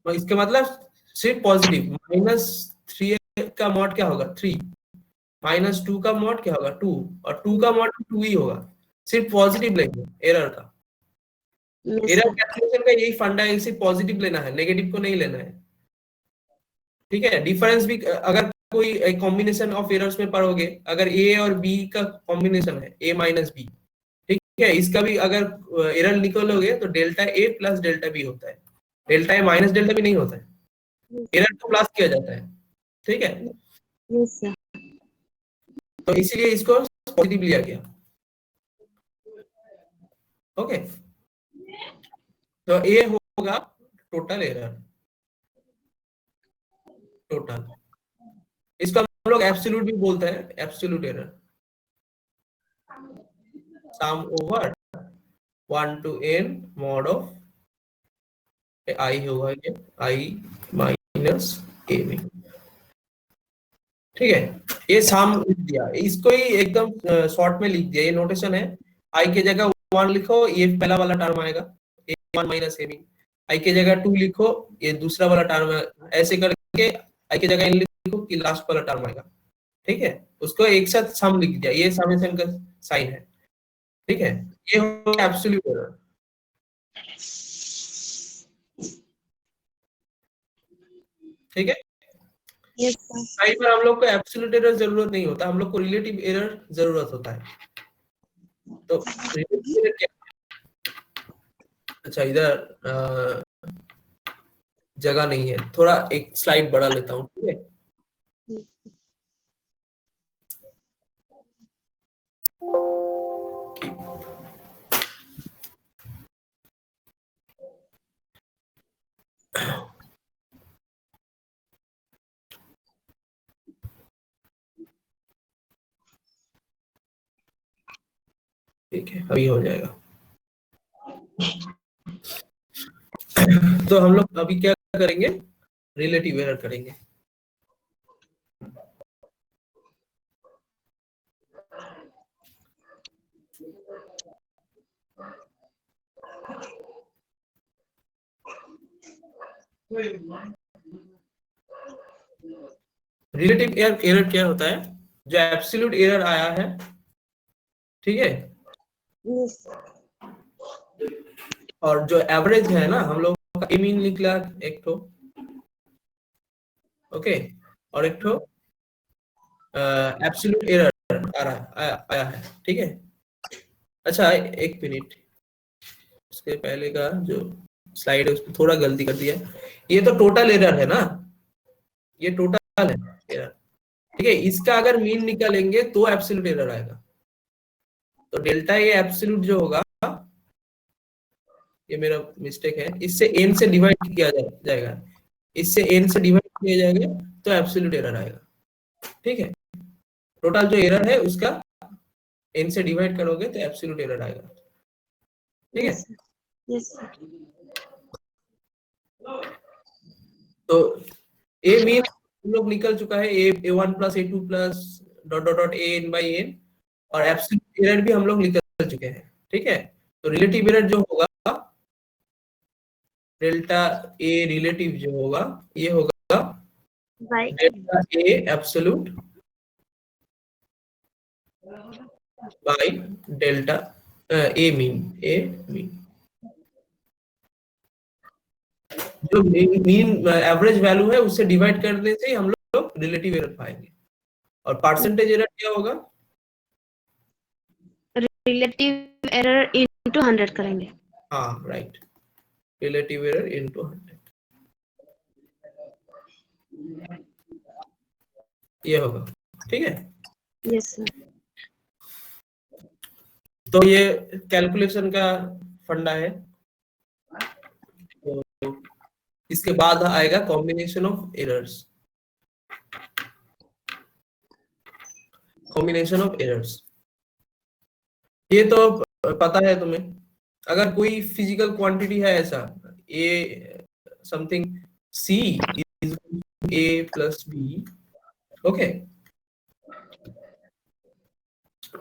तो इसका मतलब सिर्फ पॉजिटिव, -3 का मॉड क्या होगा? 3, -2 का मॉड क्या होगा? 2, और 2 का मॉड 2 ही होगा। सिर्फ पॉजिटिव लेंगे एरर का। Yes error sir. कैलकुलेशन का यही फंडा है, सिर्फ पॉजिटिव लेना है, नेगेटिव को नहीं लेना है। ठीक है, डिफरेंस भी अगर कोई कॉम्बिनेशन ऑफ एरर्स में पढ़ोगे, अगर ए और बी का कॉम्बिनेशन है A माइनस बी, ठीक है, इसका भी अगर एरर निकालोगे तो delta A plus delta B होता है, delta A minus delta B नहीं होता है, एरर को प्लस किया जाता है। ठीक है, यस सर। तो इसीलिए इसको पॉजिटिव लिया गया। ओके, तो ये होगा टोटल एरर, टोटल। इसको हम लोग एब्सोल्यूट भी बोलते हैं, absolute error. Sum over 1 to n mod of I होगा ये I माइनस A में। ठीक है, ये सम लिख दिया, इसको ही एकदम शॉर्ट में लिख दिया। ये नोटेशन है, I के जगह 1 लिखो, ये पहला वाला टर्म आएगा A1 माइनस A में। I के जगह 2 लिखो, ये दूसरा वाला टर्म है। ऐसे करके I के जगह n लिखो कि लास्ट वाला टर्म आएगा। ठीक है, उसको एक साथ सम लिख दिया, ये समेशन का साइन है। ठीक है, ये हो गया एब्सोल्यूट एरर। ठीक है, Yes, sir. कहीं पर हम लोग को एब्सोल्यूट एरर जरूरत नहीं होता, हम लोग को रिलेटिव एरर जरूरत होता है। तो रिलेटिव एरर क्या? अच्छा, इधर जगह नहीं है, थोड़ा एक स्लाइड बढ़ा लेता हूँ, ठीक है। ठीक है, अभी हो जाएगा। तो हम लोग अभी क्या करेंगे, रिलेटिव एरर करेंगे। रिलेटिव एरर क्या होता है? जो एब्सोल्यूट एरर आया है, ठीक है, Yes. और जो एवरेज है ना, हम लोग का ए मीन निकला एक तो, ओके, और एक तो एब्सोल्यूट एरर आ रहा आया है, ठीक है। अच्छा, एक मिनट, उसके पहले का जो स्लाइड है उसमें थोड़ा गलती कर दिया। ये तो टोटल एरर है ना, ये टोटल है एरर, ठीक है। इसका अगर मीन निकालेंगे तो एब्सोल्यूट एरर आएगा। तो डेल्टा ए एब्सोल्यूट जो होगा, ये मेरा मिस्टेक है, इससे n से डिवाइड किया जाएगा, इससे n से डिवाइड किया जाएगा तो एब्सोल्यूट एरर आएगा, ठीक है। टोटल जो एरर है उसका n से डिवाइड करोगे तो एब्सोल्यूट एरर आएगा, ठीक है। Yes, sir. Yes, sir. तो ए मीन हम लोग निकल चुका है, a1 plus a2 plus dot dot dot an by n, और एब्सोल्यूट एरर भी हम लोग निकल चुके हैं, ठीक है। तो रिलेटिव एरर जो होगा, डेल्टा ए रिलेटिव जो होगा, ये होगा By delta A absolute by delta A mean जो मीन एवरेज वैल्यू है उससे डिवाइड करने से हम लोग रिलेटिव एरर पाएंगे। और परसेंटेज एरर क्या होगा? relative error into 100 करेंगे। हाँ, राइट, रिलेटिव एरर इनटू 100, ये होगा, ठीक है। Yes, sir. तो ये कैलकुलेशन का फंडा है। तो इसके बाद आएगा combination of errors, combination of errors. ये तो पता है तुम्हें, अगर कोई फिजिकल क्वांटिटी है ऐसा, a something C is A plus B, okay,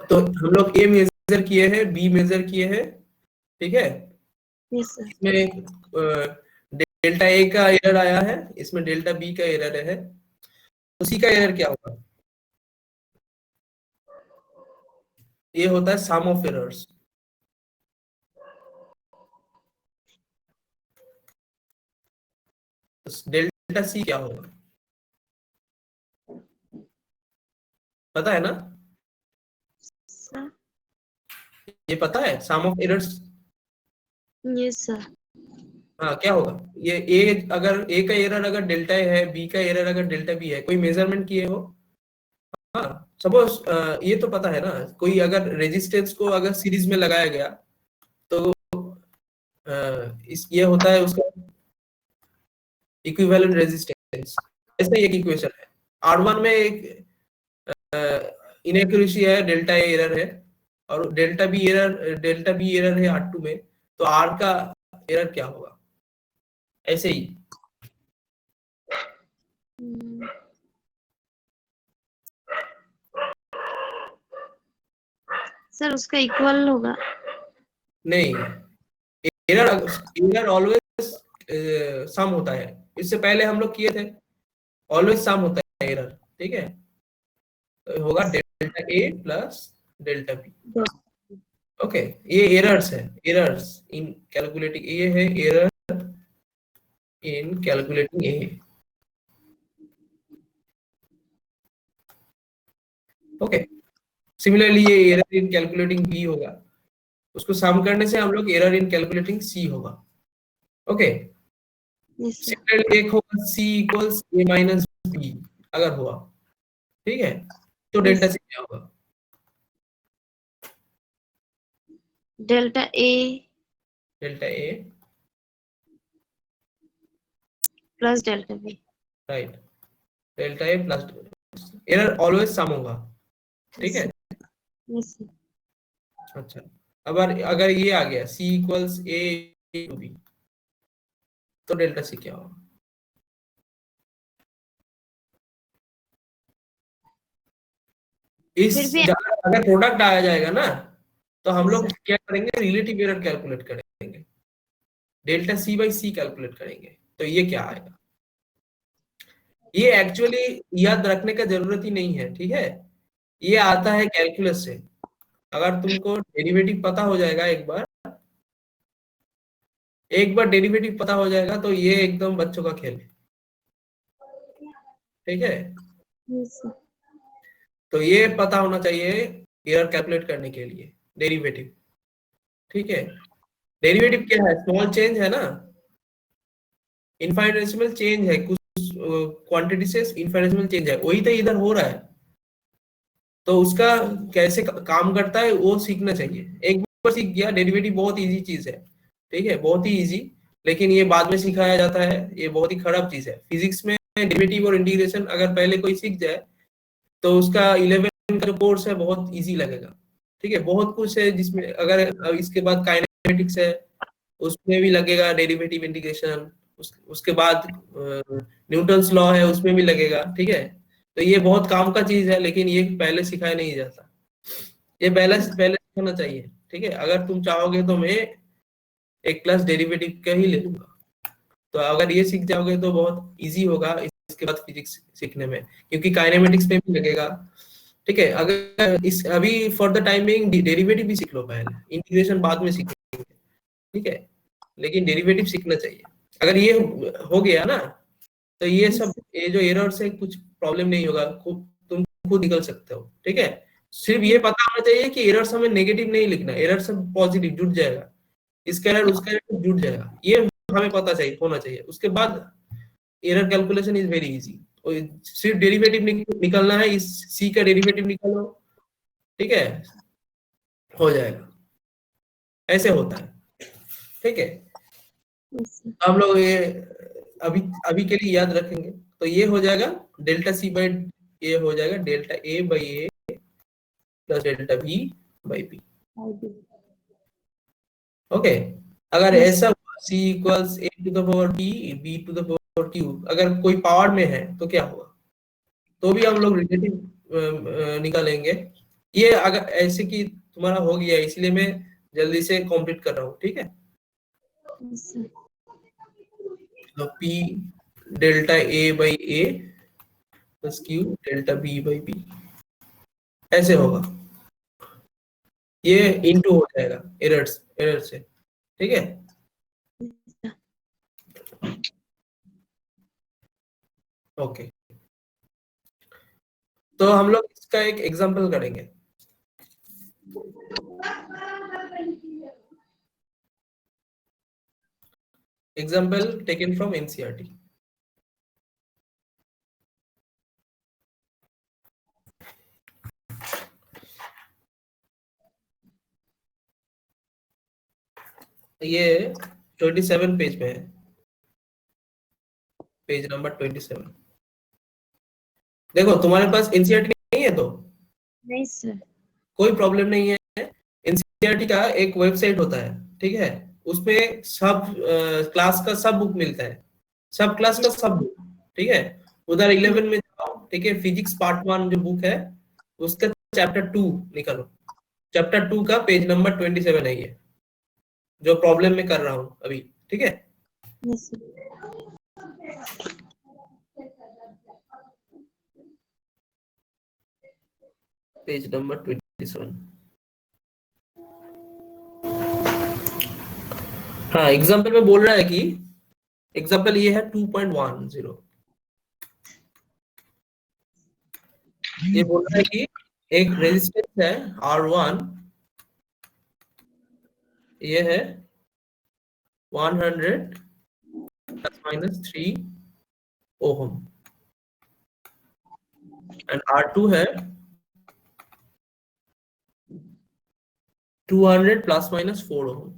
तो हम लोग ए मेजर किए हैं, बी मेजर किए हैं, ठीक है। Yes, sir. इसमें डेल्टा ए का एरर आया है, इसमें डेल्टा बी का एरर है, तो सी का एरर क्या होगा? ये होता है सम ऑफ एरर्स। डेल्टा सी क्या होगा, पता है ना? Sir. ये पता है, सम ऑफ एरर्स। Yes, sir. हाँ, क्या होगा? ये ए, अगर ए का एरर अगर डेल्टा ए है, बी का एरर अगर डेल्टा बी है, कोई मेजरमेंट किए हो? हाँ, सपोज ये तो पता है ना, कोई अगर रेजिस्टेंस को अगर सीरीज में लगाया गया तो इस ये होता है उसका इक्विवेलेंट रेजिस्टेंस। ऐसा ही एक इक्वेशन है। R1 में एक इनएक्यूरेसी है, डेल्टा ए एरर है, और डेल्टा बी एरर है R2 में, तो R का एरर क्या होगा? ऐसे ही सर उसका इक्वल होगा। नहीं, एरर ऑलवेज सम होता है, इससे पहले हम लोग किए थे, ऑलवेज सम होता है एरर, ठीक है। तो होगा delta A plus delta B, okay. ये एरर्स है, एरर्स इन कैलकुलेटिंग, ये है error in calculating A, okay, similarly ये एरर इन कैलकुलेटिंग बी होगा, उसको सम करने से हम लोग एरर इन कैलकुलेटिंग सी होगा। ओके, yes sir, सिमिलरली एक होगा सी इक्वल्स ए माइनस बी अगर हुआ, ठीक है, तो डेल्टा yes, सी क्या होगा? delta A delta A plus delta B, right, delta A plus, error always sum होगा, ठीक yes है। sir, yes sir, अच्छा, अब अगर ये आ गया सी इक्वल्स ए टू बी, तो डेल्टा सी क्या होगा? फिर इस भी अगर प्रोडक्ट आया जाएगा ना, तो हम yes लोग sir, क्या करेंगे, रिलेटिव एरर कैलकुलेट करेंगे, delta C by C calculate करेंगे, तो ये क्या आएगा? ये एक्चुअली याद रखने का जरूरत ही नहीं है, ठीक है, ये आता है कैलकुलस से। अगर तुमको डेरिवेटिव पता हो जाएगा एक बार डेरिवेटिव पता हो जाएगा, तो ये एकदम बच्चों का खेल है, ठीक है। yes sir, तो ये पता होना चाहिए एरर कैलकुलेट करने के लिए, डेरिवेटिव, ठीक है। डेरिवेटिव क्या है? स्मॉल चेंज है ना, इनफाइनेसिमल चेंज है, कुछ क्वांटिटी से इनफाइनेसिमल चेंज है, वही तो इधर हो रहा है। तो उसका कैसे काम करता है वो सीखना चाहिए। एक बार सीख गया, डेरिवेटिव बहुत इजी चीज है, ठीक है, बहुत ही इजी, लेकिन ये बाद में सिखाया जाता है, ये बहुत ही खराब चीज है। फिजिक्स में डेरिवेटिव और इंटीग्रेशन अगर पहले कोई सीख जाए, तो उसका 11 का जो कोर्स है बहुत इजी लगेगा, ठीक है। बहुत कुछ है जिसमें, अगर इसके बाद काइनेमेटिक्स है, उसमें भी लगेगा डेरिवेटिव इंटीग्रेशन, उसके बाद न्यूटन्स लॉ है, उसमें भी लगेगा, ठीक है। तो ये बहुत काम का चीज है, लेकिन ये पहले सिखाया नहीं जाता, ये पहले पहले सिखाना चाहिए, ठीक है। अगर तुम चाहोगे तो मैं एक क्लास डेरिवेटिव का ही ले लूंगा, तो अगर ये सीख जाओगे तो बहुत इजी होगा इसके बाद फिजिक्स सीखने में, क्योंकि काइनेमेटिक्स में भी लगेगा, ठीक है। अगर इस अभी फॉर द टाइमिंग डेरिवेटिव भी सीख लो, पहले इंटीग्रेशन बाद में सीखेंगे, ठीक है, लेकिन डेरिवेटिव सीखना चाहिए। अगर ये हो गया ना, तो ये yes सब, sir, ये जो एरर से कुछ प्रॉब्लम नहीं होगा, तुम खुद निकल सकते हो, ठीक है। सिर्फ ये पता होना चाहिए कि एरर हमें नेगेटिव नहीं लिखना, एरर सब पॉजिटिव जुड़ जाएगा, इसका एरर उसका एरर जुड़ जाएगा, ये हमें पता चाहिए, होना चाहिए। उसके बाद error calculation is very easy, सिर्फ डेरिवेटिव निकलना है, इस सी का डेरिवेटिव निकालो, ठीक है, हो जाएगा, ऐसे होता है, ठीक है। yes sir, हम लोग ये अभी अभी के लिए याद रखेंगे, तो ये हो जाएगा डेल्टा सी बाई, ये हो जाएगा delta A by A plus delta B by B, okay. अगर yes ऐसा C equals A to the power T B to the power Q, अगर कोई पावर में है तो क्या होगा, तो भी हम लोग रिलेटिव निकालेंगे। ये अगर ऐसे कि तुम्हारा हो गया, इसलिए मैं जल्दी से कंप्लीट कर रहा हूँ, ठीक है। sir, तो P delta A by A plus Q delta B by B, ऐसे होगा, ये इनटू हो जाएगा एरर से, ठीक है। ओके, तो हम लोग इसका एक एग्जांपल करेंगे। Example taken from NCERT. ये 27 पेज पे है, पेज नंबर 27। देखो तुम्हारे पास एनसीईआरटी नहीं है तो नहीं सर, कोई प्रॉब्लम नहीं है। एनसीईआरटी का एक वेबसाइट होता है, ठीक है, उसमें सब क्लास का सब बुक मिलता है, सब क्लास का सब बुक, ठीक है। उधर 11 में जाओ, ठीक है, फिजिक्स पार्ट 1 जो बुक है, उसका चैप्टर 2 निकालो, चैप्टर 2 का पेज नंबर 27 है ये, जो प्रॉब्लम में कर रहा हूँ अभी, ठीक है। yes sir, page number 27। हाँ, एग्जाम्पल में बोल रहा है कि एग्जाम्पल ये है 2.10, ये बोल रहा है कि एक रेजिस्टेंस है R1, ये है 100 ± 3 ओहम, एंड R2 है 200 ± 4 ओहम।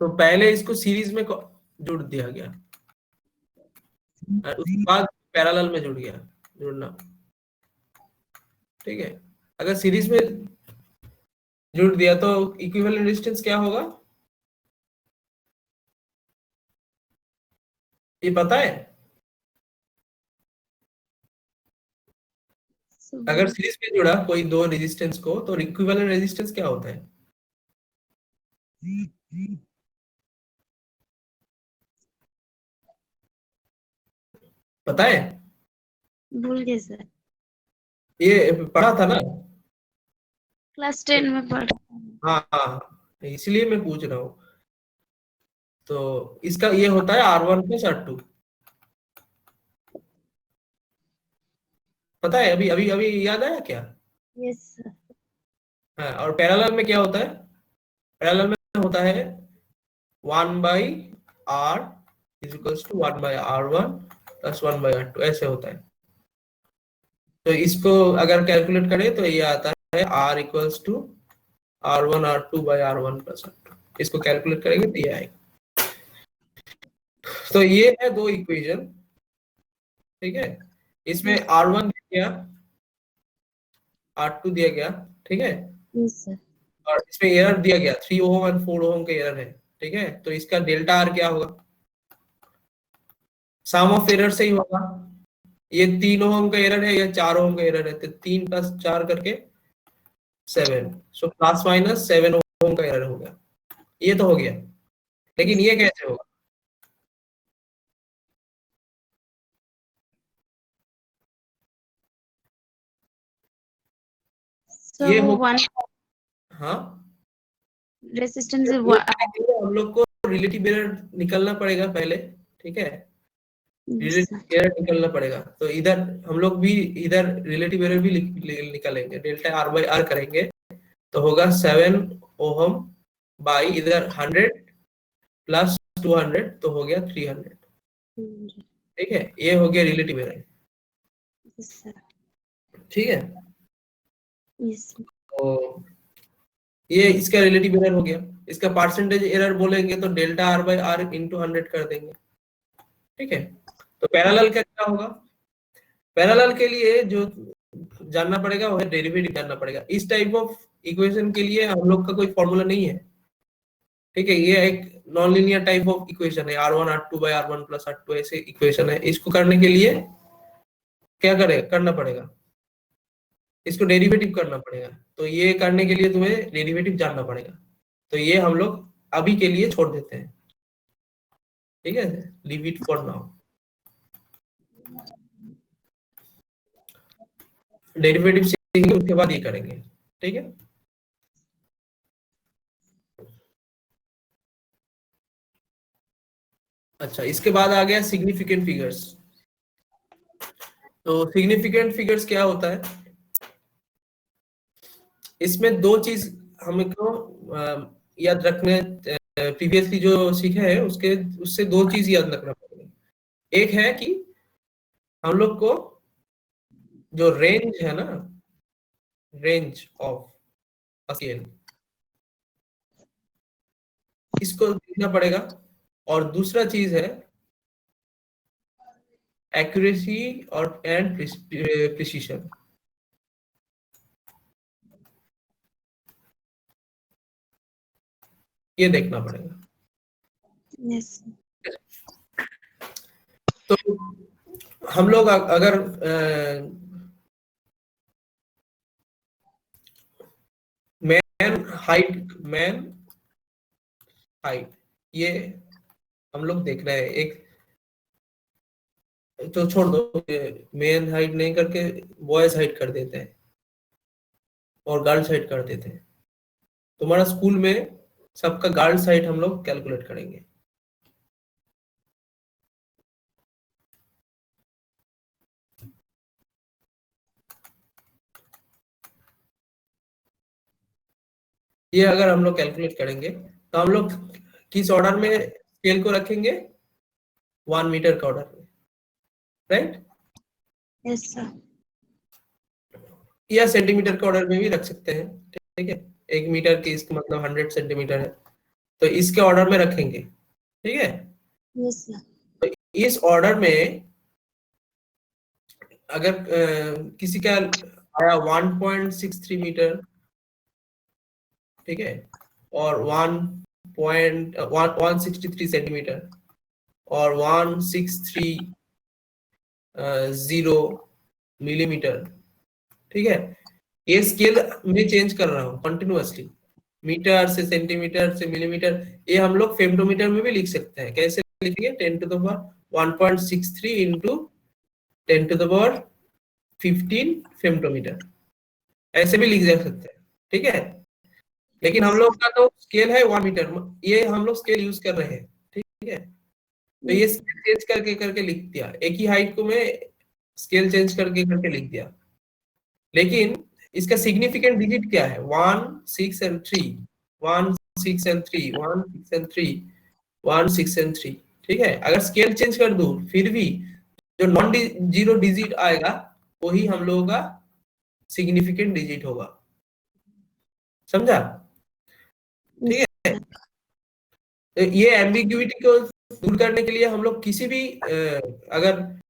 तो पहले इसको सीरीज में जुड़ दिया गया, और उसके बाद पैरेलल में जुड़ गया, जुड़ना, ठीक है। अगर सीरीज में जुड़ दिया तो इक्विवेलेंट रेजिस्टेंस क्या होगा, ये पता है? अगर सीरीज में जुड़ा कोई दो रेजिस्टेंस को तो इक्विवेलेंट रेजिस्टेंस क्या होता है? पता है? भूल गए सर, ये पढ़ा था ना? क्लास 10 में पढ़। हाँ हाँ, इसलिए मैं पूछ रहा हूँ। तो इसका ये होता है R1 + R2, पता है? अभी अभी अभी याद आया क्या? Yes sir. हाँ, और पैरेलल में क्या होता है? पैरेलल में होता है 1/R = 1/R1 + 1/R2, ऐसे होता है। तो इसको अगर कैलकुलेट करें तो ये आता है R = R1R2/R1 + R2। इसको कैलकुलेट करेंगे तो ये आएगा। तो ये है दो इक्वेशन, ठीक है। इसमें R1 दिया गया, R2 दिया गया, ठीक है, यस सर। और इसमें एरर दिया गया 3 ओम और 4 ओम का एरर है, ठीक है। तो इसका डेल्टा R क्या होगा? सम ऑफ एरर से ही होगा। ये 3 ओम का एरर है, या 4 ओम का एरर है, तो 3 + 4 करके 7, सो ±7 ओम का एरर हो गया। ये तो हो गया, लेकिन ये कैसे होगा? सर ये वो हो, वन हाँ, रेजिस्टेंस ये करने के लिए हम लोग को रिलेटिव एरर निकलना पड़ेगा पहले, ठीक है। रिलेटिव एरर निकलना पड़ेगा, तो इधर हम लोग भी इधर रिलेटिव एरर भी निकालेंगे, डेल्टा R/R करेंगे, तो होगा 7 ओहम बाई इधर 100 + 200, तो हो गया 300, ठीक है। ये हो गया रिलेटिव एरर, ठीक है। यस। तो ये इसका रिलेटिव एरर हो गया। इसका परसेंटेज एरर बोलेंगे तो डेल्टा R/R × 100 कर देंगे, ठीक है। तो पैरेलल का क्या होगा? पैरेलल के लिए जो जानना पड़ेगा वो है डेरिवेटिव जानना पड़ेगा। इस टाइप ऑफ इक्वेशन के लिए हम लोग का कोई फॉर्मूला नहीं है, ठीक है। ये एक non linear type of equation है, R1R2/R1 + R2 ऐसे इक्वेशन है। इसको करने के लिए क्या करना पड़ेगा? इसको डेरिवेटिव करना पड़ेगा। तो ये करने के लिए तुम्हें डेरिवेटिव जानना पड़ेगा। तो ये हम लोग अभी के लिए छोड़ देते हैं, ठीक है, leave it for now. Derivative सीखेंगे उसके बाद ये करेंगे, ठीक है। अच्छा, इसके बाद आ गया सिग्निफिकेंट फिगर्स। तो सिग्निफिकेंट फिगर्स क्या होता है? इसमें दो चीज हमको याद रखने, प्रीवियसली जो सीखे हैं उसके उससे दो चीज याद रखना पड़ेगा। एक है कि हम लोग को जो रेंज है ना, रेंज ऑफ स्केल, इसको देखना पड़ेगा। और दूसरा चीज है एक्यूरेसी और एंड प्रिसीशन। ये देखना पड़ेगा। यस। तो हम लोग अगर मैन हाइट, ये हम लोग देख रहे हैं एक, तो छोड़ दो, मेन हाइट नहीं करके बॉयज हाइट कर देते हैं और गर्ल्स हाइट कर देते हैं। तुम्हारा स्कूल में सबका गर्ल्स हाइट हम लोग कैलकुलेट करेंगे। ये अगर हम लोग कैलकुलेट करेंगे तो हम लोग किस ऑर्डर में स्केल को रखेंगे? 1 मीटर का ऑर्डर में, राइट? Yes sir. या सेंटीमीटर के ऑर्डर में भी रख सकते हैं, ठीक है। 1 मीटर की इसका मतलब 100 सेंटीमीटर है, तो इसके ऑर्डर में रखेंगे, ठीक है। Yes sir. तो इस ऑर्डर में अगर किसी का आया 1.63 मीटर, ठीक है, और 163 सेंटीमीटर और 1630 मिलीमीटर, ठीक है। ये स्केल में चेंज कर रहा हूँ कंटिन्यूअसली, मीटर से सेंटीमीटर से मिलीमीटर। ये हम लोग फेमटोमीटर में भी लिख सकते हैं। कैसे लिखेंगे? 10 to the power 1.63 into 10 to the power 15 femtometre, ऐसे भी लिख जा सकते हैं, ठीक है। लेकिन हम लोग का तो स्केल है 1 मीटर, ये हम लोग स्केल यूज कर रहे हैं, ठीक है। तो ये स्केल चेंज करके करके लिख दिया, एक ही हाइट को मैं स्केल चेंज करके करके लिख दिया। लेकिन इसका सिग्निफिकेंट डिजिट क्या है? 1 6 एंड 3, 1 6 एंड 3, 1 6 एंड 3, 1 6 एंड 3, ठीक है। अगर स्केल चेंज कर दूं फिर भी जो नॉन जीरो डिजिट आएगा वही हम लोगों का सिग्निफिकेंट डिजिट होगा, समझा? ठीक है। तो ये एम्बिग्युइटी को दूर करने के लिए हम लोग किसी भी अगर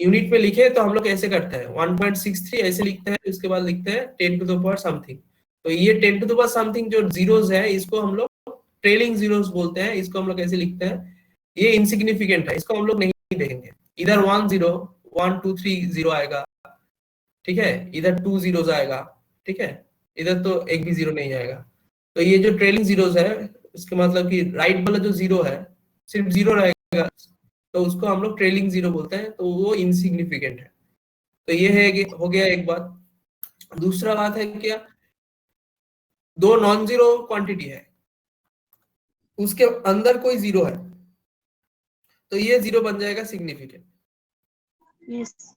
यूनिट में लिखे तो हम लोग ऐसे करते हैं, 1.63 ऐसे लिखते हैं, उसके बाद लिखते हैं 10 टू द पावर समथिंग। तो ये 10 टू द पावर समथिंग जो जीरोस है इसको हम लोग ट्रेलिंग जीरोस बोलते हैं। इसको हम लोग ऐसे लिखते हैं, ये इनसिग्निफिकेंट है, इसको हम लोग नहीं देखेंगे। इधर 1 0 1 2 3 0 आएगा, ठीक है, इधर 2 जीरोस आएगा, ठीक है, इधर तो एक भी जीरो नहीं आएगा। तो ये जो ट्रेलिंग जीरोस है इसका मतलब कि राइट वाला जो जीरो है सिर्फ जीरो रहेगा, तो उसको हम लोग ट्रेलिंग जीरो बोलते हैं, तो वो इनसिग्निफिकेंट है। तो ये है कि हो गया एक बात। दूसरा बात है क्या, दो नॉन जीरो क्वांटिटी है, उसके अंदर कोई जीरो है, तो ये जीरो बन जाएगा सिग्निफिकेंट। यस।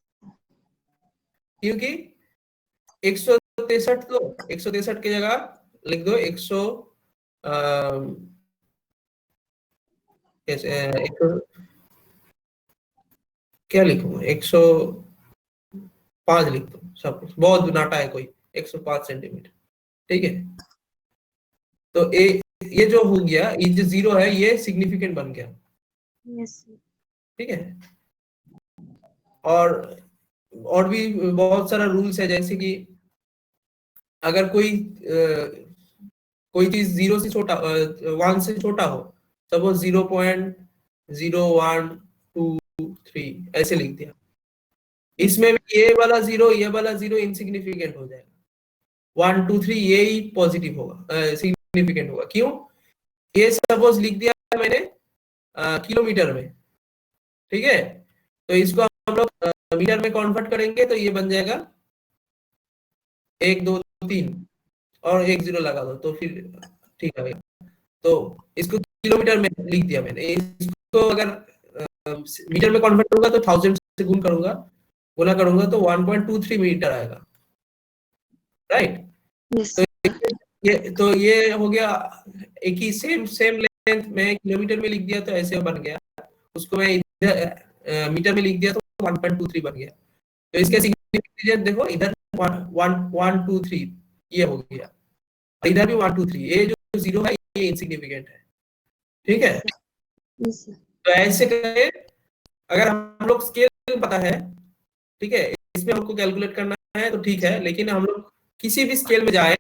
क्योंकि 163 तो 163 की जगह लिख दो 100 क्या लिखूं, 105 लिख दो, सब बहुत नाटा है कोई, 105 सेंटीमीटर, ठीक है। तो ये जो हो गया, ये जो जीरो है ये सिग्निफिकेंट बन गया, यस। ठीक है। और भी बहुत सारा रूल्स है, जैसे कि अगर कोई चीज जीरो से छोटा 1 से छोटा हो, सपोज 0.0123 ऐसे लिख दिया, इसमें भी ये वाला जीरो इनसिग्निफिकेंट हो जाएगा, 1 2 3 ये ही पॉजिटिव होगा, सिग्निफिकेंट होगा। क्यों? ये सपोज लिख दिया मैंने किलोमीटर में, ठीक है, तो इसको हम लोग मीटर में कन्वर्ट करेंगे तो ये बन जाएगा 1 2 3 और 1 0 लगा दो तो फिर ठीक है। तो इसको किलोमीटर में लिख दिया मैंने, इसको अगर मीटर में कन्वर्ट करूंगा तो 1000 से गुना करूंगा तो 1.23 मीटर आएगा, राइट। यस। तो ये हो गया, एक ही सेम लेंथ में किलोमीटर में लिख दिया तो ऐसे बन गया, उसको मैं इधर मीटर में लिख दिया तो 1.23 बन गया। तो इसके सिग्निफिकेंट देखो, इधर 1 2 3 ये हो गया, इधर भी 1 2 3, ये जो जीरो है ये इनसिग्निफिकेंट है, ठीक है। यस। तो ऐसे करके अगर हम लोग स्केल पता है, ठीक है, इसमें हमको कैलकुलेट करना है तो ठीक है, लेकिन हम लोग किसी भी स्केल में जाए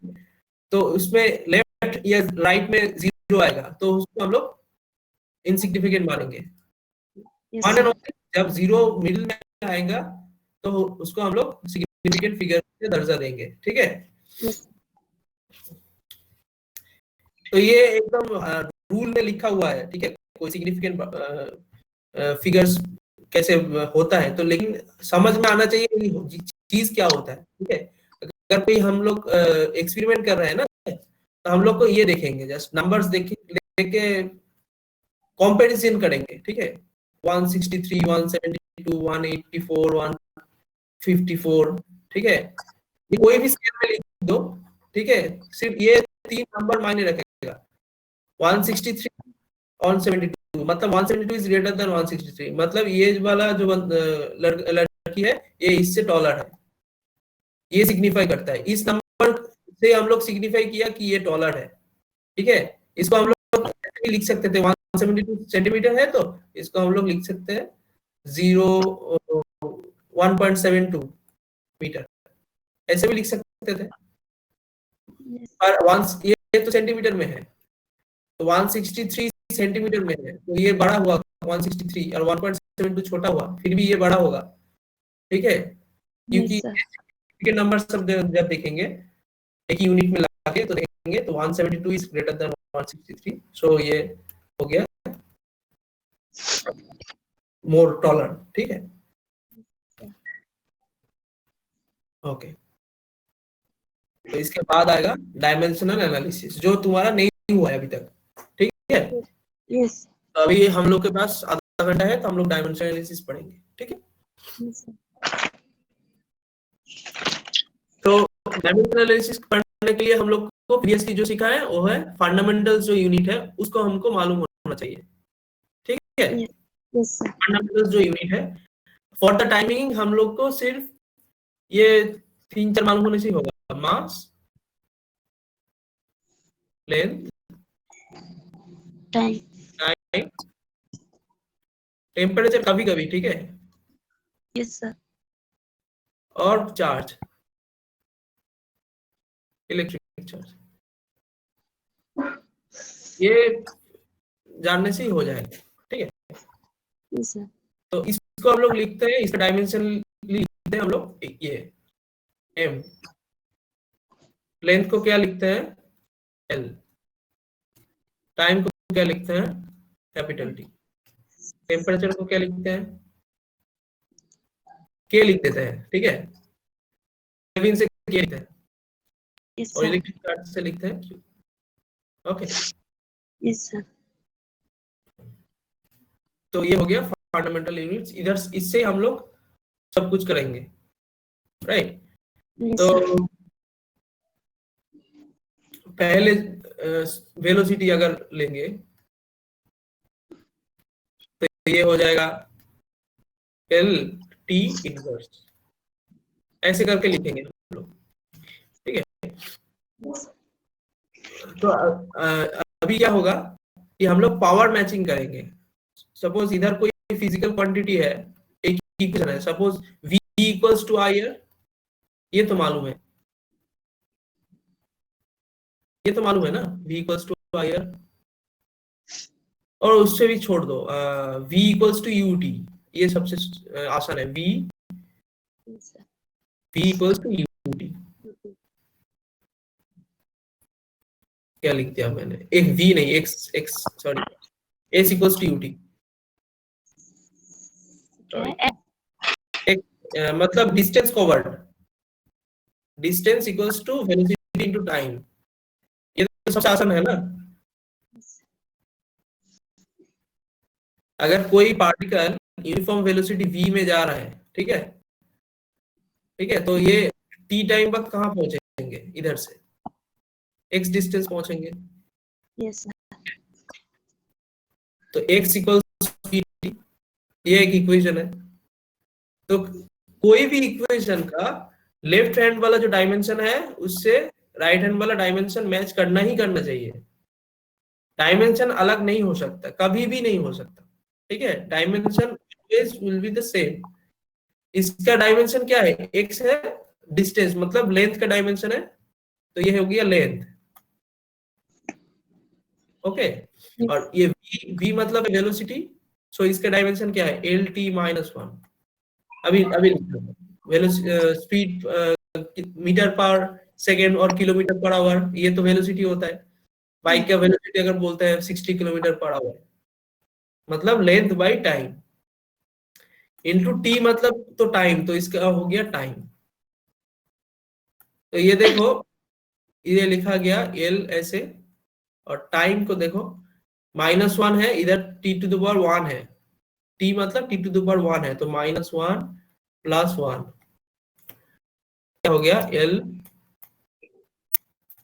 तो उसमें लेफ्ट या राइट में जीरो आएगा तो उसको हम लोग इनसिग्निफिकेंट मानेंगे। वन एंड ओनली जब जीरो मिडिल में आएगा तो उसको हम लोग सिग्निफिकेंट फिगर से दर्जा देंगे, ठीक है। तो ये एकदम रूल में लिखा हुआ है, ठीक है, कोई सिग्निफिकेंट फिगर्स कैसे होता है, तो लेकिन समझ में आना चाहिए चीज क्या होता है, ठीक है। अगर कोई हम लोग एक्सपेरिमेंट कर रहे हैं ना तो हम लोग को ये देखेंगे, जस्ट नंबर्स देखे कंपैरिजन करेंगे, ठीक है, 163 172 184 154, ठीक है, ये कोई भी स्केल में लिख दो, ठीक है, सिर्फ ये 3 नंबर मायने रखेगा, 163 और 72, मतलब 172 इज ग्रेटर देन 163, मतलब ये वाला जो लड़की है ये इससे टॉलर है, ये सिग्निफाई करता है। इस नंबर से हम लोग सिग्निफाई किया कि ये टॉलर है, ठीक है। इसको हम लोग लिख सकते थे, 172 सेंटीमीटर है तो इसको हम लोग लिख सकते हैं 1.72 मीटर, ऐसे भी लिख सकते थे। पर ये तो सेंटीमीटर में है, तो 163 सेंटीमीटर में है, तो ये बड़ा हुआ 163 और 1.72 छोटा हुआ, फिर भी ये बड़ा होगा, ठीक है, क्योंकि के नंबर सब जब देखेंगे एक यूनिट में लगा के तो देखेंगे तो 172 इज ग्रेटर देन 163, सो ये हो गया मोर टॉलर, ठीक है। ओके, तो इसके बाद आएगा डायमेंशनल एनालिसिस, जो तुम्हारा नहीं हुआ है अभी तक, ठीक है। यस, तो अभी हम लोग के पास आधा घंटा है, तो हम लोग डायमेंशनल एनालिसिस पढ़ेंगे, ठीक है। तो डायमेंशनल एनालिसिस पढ़ने के लिए हम लोग को प्रीवियसली जो सीखा है वो है फंडामेंटल्स, जो यूनिट है उसको हमको मालूम होना चाहिए, ठीक है। यस सर, फंडामेंटल्स जो यूनिट है, फॉर द टाइमिंग हम लोग को सिर्फ ये 3-4 मालूम होने से ही होगा, मास, लेंथ, टाइम, टेम्परेचर कभी कभी, ठीक है, यस सर, और चार्ज, इलेक्ट्रिक चार्ज, ये जानने से ही हो जाएगा, ठीक है। यस सर, तो इसको हम लोग लिखते हैं, इसका डायमेंशन लिखते हैं हम लोग ये m, लेंथ को क्या लिखते हैं l, टाइम को क्या लिखते हैं कैपिटल T, टेम्परेचर को क्या लिखते हैं K लिख देते हैं, ठीक है, केल्विन से K लिखते हैं, यस और सर, इलेक्ट्रिक चार्ज से लिखते हैं Q, ओके। यस सर, तो ये हो गया फंडामेंटल यूनिट्स, इधर इससे हम लोग सब कुछ करेंगे, राइट। तो पहले वेलोसिटी अगर लेंगे तो ये हो जाएगा L T इनवर्स, ऐसे करके लिखेंगे हम लोग, ठीक है। तो अभी क्या होगा कि हम लोग पावर मैचिंग करेंगे। सपोज इधर कोई फिजिकल क्वांटिटी है, एक इक्वेशन है, suppose V equals to I, ये तो मालूम है, ये तो मालूम है ना, V इक्वल्स टू I, और उससे भी छोड़ दो, V इक्वल्स टू UT, ये सबसे आसान है, V इक्वल्स टू UT, क्या लिख दिया मैंने, एक V नहीं, x sorry, S equals to UT, मतलब distance covered, distance equals to velocity into time, ये तो सबसे आसान है ना। अगर कोई पार्टिकल यूनिफॉर्म वेलोसिटी v में जा रहा है, ठीक है, ठीक है, तो ये t टाइम पर कहाँ पहुंचेंगे, इधर से x डिस्टेंस पहुंचेंगे, यस तो x इक्वल्स vt, ये एक इक्वेशन है। तो कोई भी इक्वेशन का लेफ्ट हैंड वाला जो डायमेंशन है उससे राइट हैंड वाला डायमेंशन मैच करना ही करना चाहिए, डायमेंशन अलग नहीं हो सकता, कभी भी नहीं हो सकता, ठीक है, dimension always will be the same. इसका डायमेंशन क्या है, x है, डिस्टेंस मतलब लेंथ का डायमेंशन है, तो ये हो गया लेंथ, ओके। और ये v मतलब वेलोसिटी, सो इसका डायमेंशन क्या है, LT-1, अभी स्पीड मीटर पर सेकेंड और किलोमीटर पर आवर, ये तो वेलोसिटी होता है, बाइक का वेलोसिटी अगर बोलते हैं 60 किलोमीटर पर आवर, मतलब length by time, into T मतलब तो टाइम, तो इसका हो गया टाइम। तो ये देखो, ये लिखा गया L ऐसे, और टाइम को देखो -1 है, इधर T⁻1 है, T मतलब T⁻1 है, तो -1 + 1 क्या हो गया, L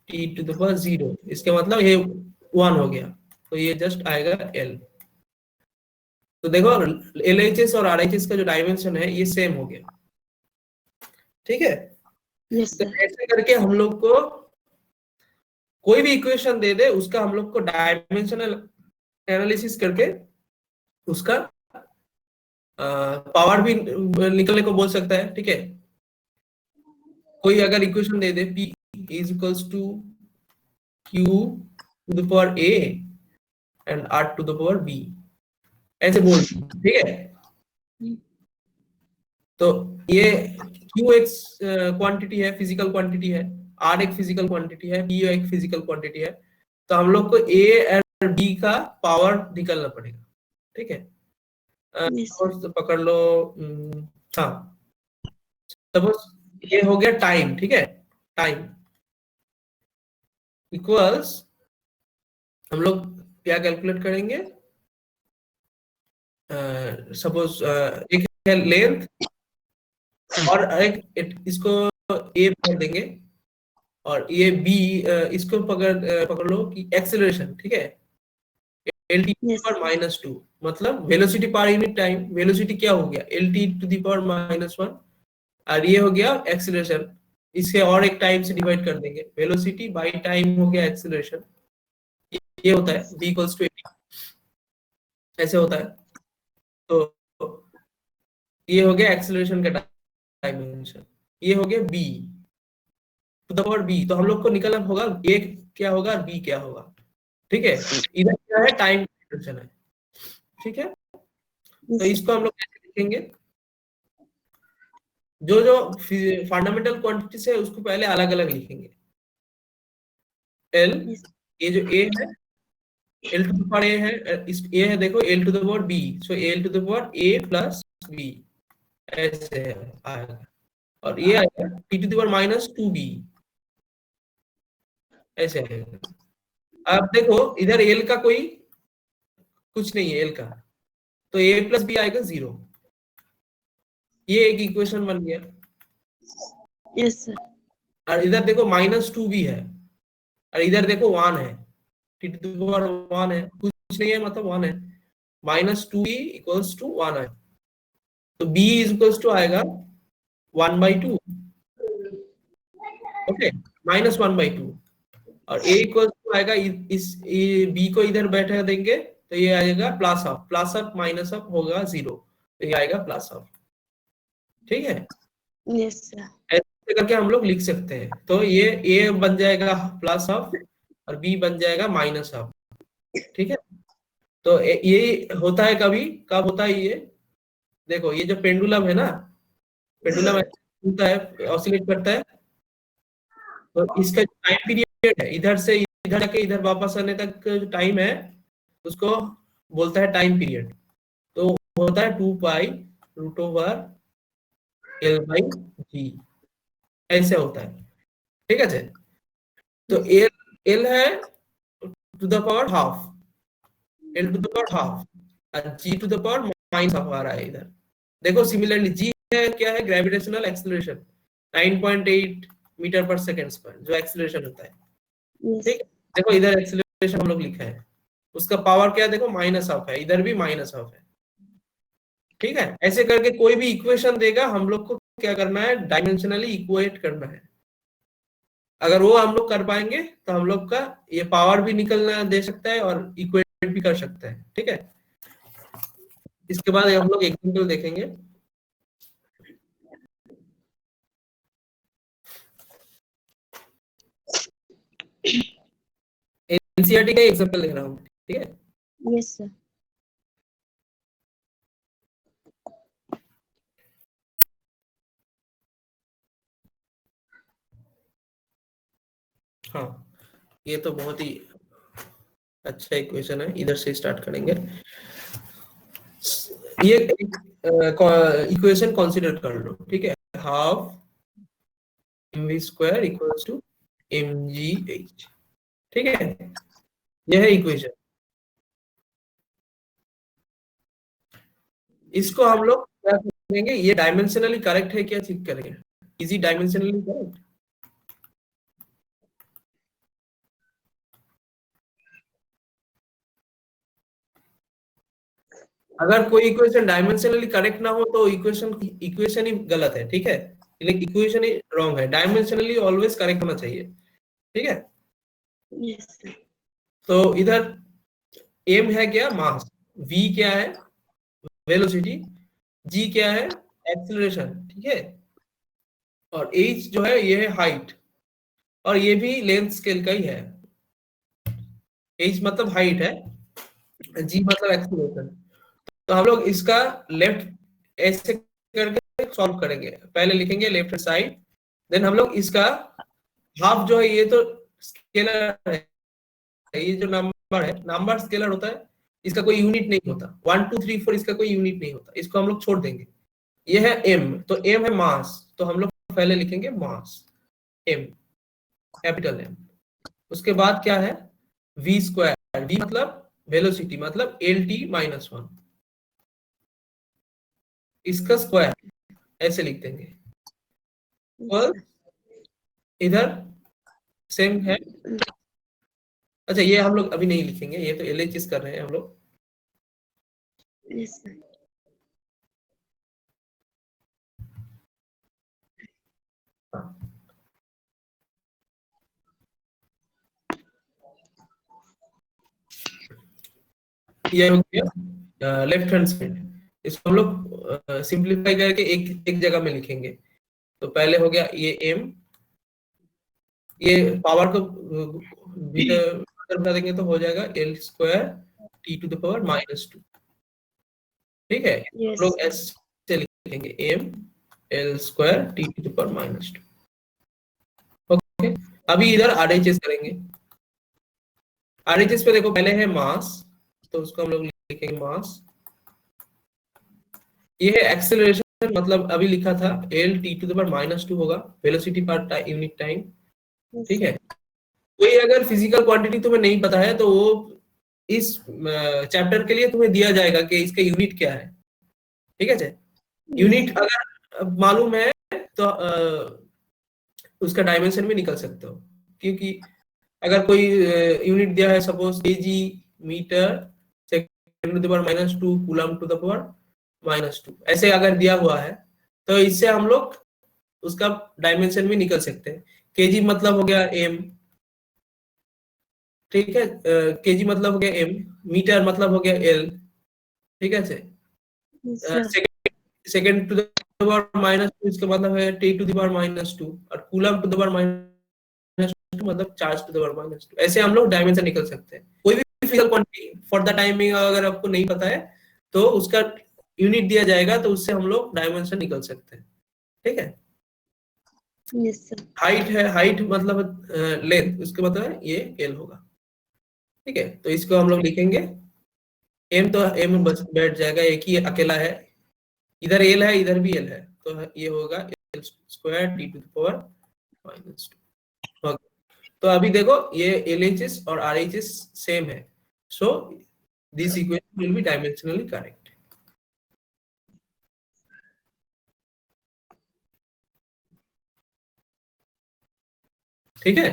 T to the power 0, इसके मतलब ये 1 हो गया, तो ये जस्ट आएगा L। तो देखो LHS और RHS का जो डायमेंशन है ये सेम हो गया, ठीक है। यस तो सर। ऐसे करके हम लोग को कोई भी इक्वेशन दे दे, उसका हम लोग को डायमेंशनल एनालिसिस करके उसका पावर भी निकलने को बोल सकता है, ठीक है। कोई अगर इक्वेशन दे दे P is equals to Q to the power A and R to the power B, ऐसे बोल, ठीक है। तो ये Q एक क्वांटिटी है, फिजिकल क्वांटिटी है, R एक फिजिकल क्वांटिटी है, B एक फिजिकल क्वांटिटी है। तो हम लोग को A और B का पावर निकलना पड़ेगा, ठीक है। सपोज पकड़ लो, हाँ, सपोज ये हो गया टाइम, ठीक है। टाइम इक्वल्स, हम लोग क्या कैलकुलेट करेंगे, सपोज एक है लेंथ और एक इसको ए पकड़ देंगे, और ये बी, इसको पकड़ लो कि एक्सेलरेशन, ठीक है, एल टी पावर माइनस 2, मतलब velocity per unit time, velocity क्या हो गया L T to the power -1, और ये हो गया एक्सेलरेशन, इसे और एक टाइम से डिवाइड कर देंगे, वेलोसिटी बाय टाइम हो गया एक्सेलरेशन, ये होता है v इक्वल्स टू 80, ऐसे होता है। तो ये हो गया एक्सेलरेशन का डायमेंशन, ये हो गया b to the power b। तो हम लोग को निकलना होगा a क्या होगा और b क्या होगा, ठीक है। इधर क्या है, टाइम डायमेंशन है, ठीक है। तो इसको हम लोग कैसे लिखेंगे, जो जो फंडामेंटल क्वांटिटीज है उसको पहले अलग अलग लिखेंगे। L, ये जो A है, L to the power A है, इस A है देखो L to the power B, so L to the power A plus B, ऐसे आएगा। और ये आएगा T to the power -2B, ऐसे आएगा। अब देखो इधर L का कोई कुछ नहीं है L का, तो A प्लस B आएगा 0, ये एक इक्वेशन बन गया। Yes sir. और इधर देखो -2B है, और इधर देखो 1 है, T टू द पावर 1 है, कुछ नहीं है मतलब 1 है, -2B इक्वल्स टू 1 है, तो B इज इक्वल्स टू आएगा 1/2, ओके, -1/2। और A इक्वल्स टू आएगा, इस B को इधर बैठा देंगे तो ये आएगा प्लस ऑफ माइनस ऑफ होगा 0, तो ये आएगा प्लस ऑफ, ठीक है। Yes sir. ऐसे करके हम लोग लिख सकते हैं। तो ये A बन जाएगा प्लस ऑफ और B बन जाएगा माइनस ऑफ, ठीक है। तो ये होता है कभी, कब होता है ये, देखो ये जो पेंडुलम है ना, पेंडुलम घूमता है, ऑसिलेट करता है, तो इसका टाइम पीरियड है इधर से इधर जाके इधर वापस आने तक जो टाइम है उसको बोलता है टाइम पीरियड। तो होता है 2π√L/G, ऐसे होता है, ठीक है। तो एल है to the power half, L to the power half, और G to the power minus half आ रहा है इधर। देखो सिमिलरली G है क्या है, ग्रेविटेशनल एक्सेलरेशन 9.8 मीटर पर सेकेंड पर जो एक्सेलरेशन होता है, ठीक है। देखो इधर एक्सेलरेशन हम लोग लिखा है, उसका पावर क्या है देखो माइनस हाफ है, इधर भी माइनस हाफ है, ठीक है। ऐसे करके कोई भी इक्वेशन देगा हम लोग को क्या करना है, डायमेंशनली इक्वेट करना है। अगर वो हम लोग कर पाएंगे तो हम लोग का ये पावर भी निकलना दे सकता है और इक्वेट भी कर सकता है, ठीक है। इसके बाद हम लोग एग्जांपल देखेंगे। एनसीईआरटी का एग्जांपल ले रहा हूँ, ठीक है। Yes sir. हाँ, ये तो बहुत ही अच्छा इक्वेशन है, इधर से स्टार्ट करेंगे। ये इक्वेशन कंसीडर कर लो, ठीक है, half mv² equals to mgh, ठीक है। यह है इक्वेशन। इसको हम लोग क्या करेंगे, ये डायमेंशनली करेक्ट है क्या चेक करेंगे, इज इट डायमेंशनली करेक्ट। अगर कोई इक्वेशन डायमेंशनली करेक्ट ना हो तो इक्वेशन ही गलत है, ठीक है, लेकिन इक्वेशन ही रॉन्ग है, डायमेंशनली ऑलवेज करेक्ट होना चाहिए, ठीक है। Yes, sir. तो इधर एम है क्या, मास, वी क्या है, वेलोसिटी, जी क्या है, एक्सीलरेशन, ठीक है, और एच जो है ये है हाइट, और ये भी लेंथ स्केल का ही है, एच मतलब हाइट है, जी मतलब एक्सीलरेशन। तो हम लोग इसका लेफ्ट ऐसे करके सॉल्व करेंगे, पहले लिखेंगे लेफ्ट साइड, देन हम लोग इसका हाफ जो है, ये तो स्केलर है, ये जो नंबर है, नंबर स्केलर होता है, इसका कोई यूनिट नहीं होता, 1 2 3 4 इसका कोई यूनिट नहीं होता, इसको हम लोग छोड़ देंगे। ये है एम, तो एम है मास, तो हम लोग पहले लिखेंगे मास, एम, कैपिटल एम। उसके बाद क्या है, वी स्क्वायर, वी मतलब वेलोसिटी मतलब एल टी माइनस 1, इसका स्क्वायर ऐसे लिख देंगे, और इधर सेम है। अच्छा ये हम लोग अभी नहीं लिखेंगे, ये तो एलएचएस कर रहे हैं हम लोग। Yes, sir. ये हो गया लेफ्ट हैंड साइड, इसको हम लोग सिंप्लीफाई करके एक एक जगह में लिखेंगे। तो पहले हो गया ये एम, ये पावर को भीतर बता देंगे तो हो जाएगा L square T to the power minus 2, ठीक है। हम Yes. लोग ऐसे लिखेंगे M L square T to the power minus 2। Okay, अभी इधर आरएचएस करेंगे। आरएचएस पे देखो पहले है मास, तो उसको हम लोग लिखेंगे मास, ये है एक्सेलरेशन, मतलब अभी लिखा था L T to the power minus 2 होगा, velocity per unit time, Yes, ठीक है। sir. कोई अगर फिजिकल क्वांटिटी तुम्हें नहीं पता है तो वो इस चैप्टर के लिए तुम्हें दिया जाएगा कि इसका यूनिट क्या है, ठीक है। यूनिट अगर मालूम है तो उसका डायमेंशन भी निकल सकते हो, क्योंकि अगर कोई यूनिट दिया है suppose KG metre second to the power minus 2 coulomb to the power minus 2, ऐसे अगर दिया हुआ है तो इससे हम लोग उसका डायमेंशन भी निकल सकते हैं। केजी मतलब हो गया एम, ठीक है, केजी मतलब हो गया एम, मीटर मतलब हो गया एल, ठीक है। Yes, sir. Second to the power minus 2 इसका मतलब है T to the power minus 2, और coulomb to the power minus 2 मतलब charge to the power minus 2। ऐसे हम लोग डायमेंशन निकल सकते हैं। कोई भी physical quantity for the timing अगर आपको नहीं पता है तो उसका यूनिट दिया जाएगा, तो उससे हम लोग डायमेंशन निकल सकते हैं, ठीक है। Yes, sir. हाइट है, हाइट मतलब लेंथ, उसका मतलब है ये एल होगा, ठीक है। तो इसको हम लोग लिखेंगे एम, तो एम बस बैठ जाएगा, एक ही अकेला है, इधर एल है इधर भी एल है, तो ये होगा L square T to the power minus 2। तो अभी देखो ये एलएचएस और आरएचएस सेम है, so this equation will be dimensionally correct, ठीक है।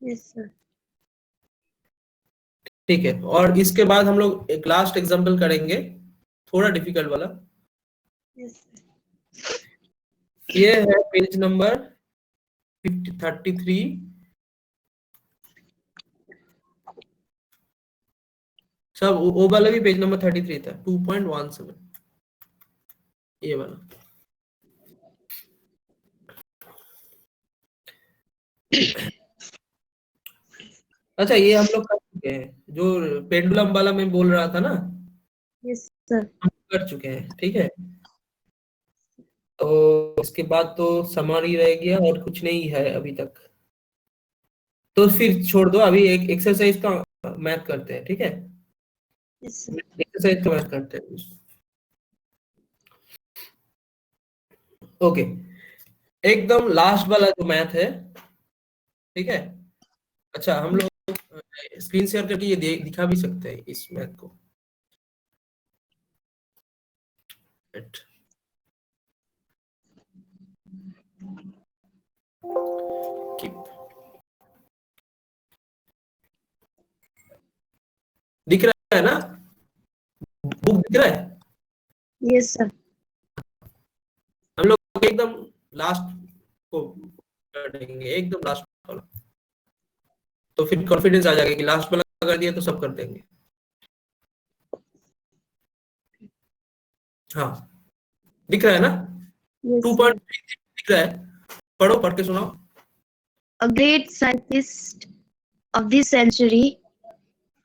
Yes, sir. ठीक है, और इसके बाद हम लोग एक लास्ट एग्जांपल करेंगे, थोड़ा डिफिकल्ट वाला। Yes, sir. ये है पेज नंबर 33, सब वो वाला भी पेज नंबर 33 था, 2.17 ये वाला। अच्छा ये हम लोग कर चुके हैं, जो पेंडुलम वाला मैं बोल रहा था ना, Yes, sir. हम कर चुके हैं, ठीक है। तो इसके बाद तो समरी रह गया और कुछ नहीं है अभी तक, तो फिर छोड़ दो, अभी एक एक्सरसाइज का मैथ करते हैं, ठीक है। Yes, sir. एक्सरसाइज का मैथ करते हैं, ओके। एकदम लास्ट वाला जो मैथ है, ठीक है। अच्छा हम लोग स्क्रीन शेयर करके ये दिखा भी सकते हैं इस मैथ को, कीप, दिख रहा है ना, बुक दिख रहा है? Yes, sir. हम लोग एकदम लास्ट को करेंगे, एकदम लास्ट वाला, तो फिर कॉन्फिडेंस आ जाएगा कि लास्ट वाला कर दिया तो सब कर देंगे। हाँ, दिख रहा है ना? Yes, 2.33 दिख रहा है, पढ़ो, पढ़ के सुनाओ। A great scientist of this century,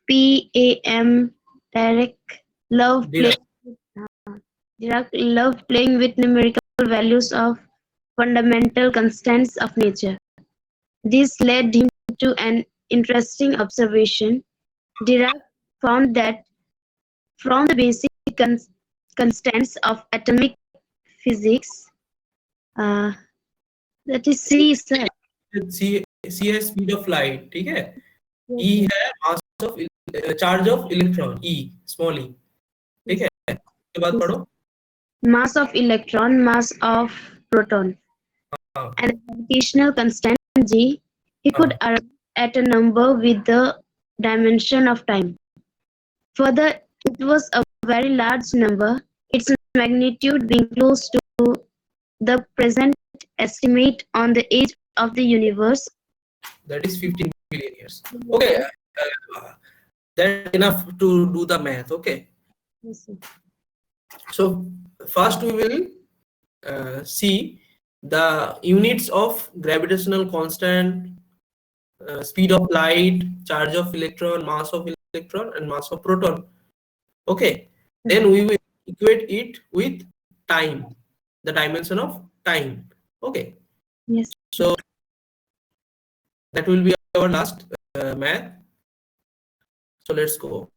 P.A.M. Dirac loved playing with numerical values of fundamental constants of nature. This led him to an interesting observation. Dirac found that from the basic constants of atomic physics, that is C, sir. C है स्पीड ऑफ लाइट, ठीक है। E है mass of charge of electron, E small e, ठीक है। उसके बाद पढ़ो। Mass of electron, mass of proton, हाँ, and the gravitational constant G. He could arrive at a number with the dimension of time. Further, it was a very large number, its magnitude being close to the present estimate on the age of the universe. that is 15 billion years. Okay, that's enough to do the math. Okay, Yes, sir. so first we will see the units of gravitational constant, speed of light, charge of electron, mass of electron, and mass of proton. Okay, then we will equate it with time, the dimension of time. Okay, Yes. so that will be our last math. So let's go.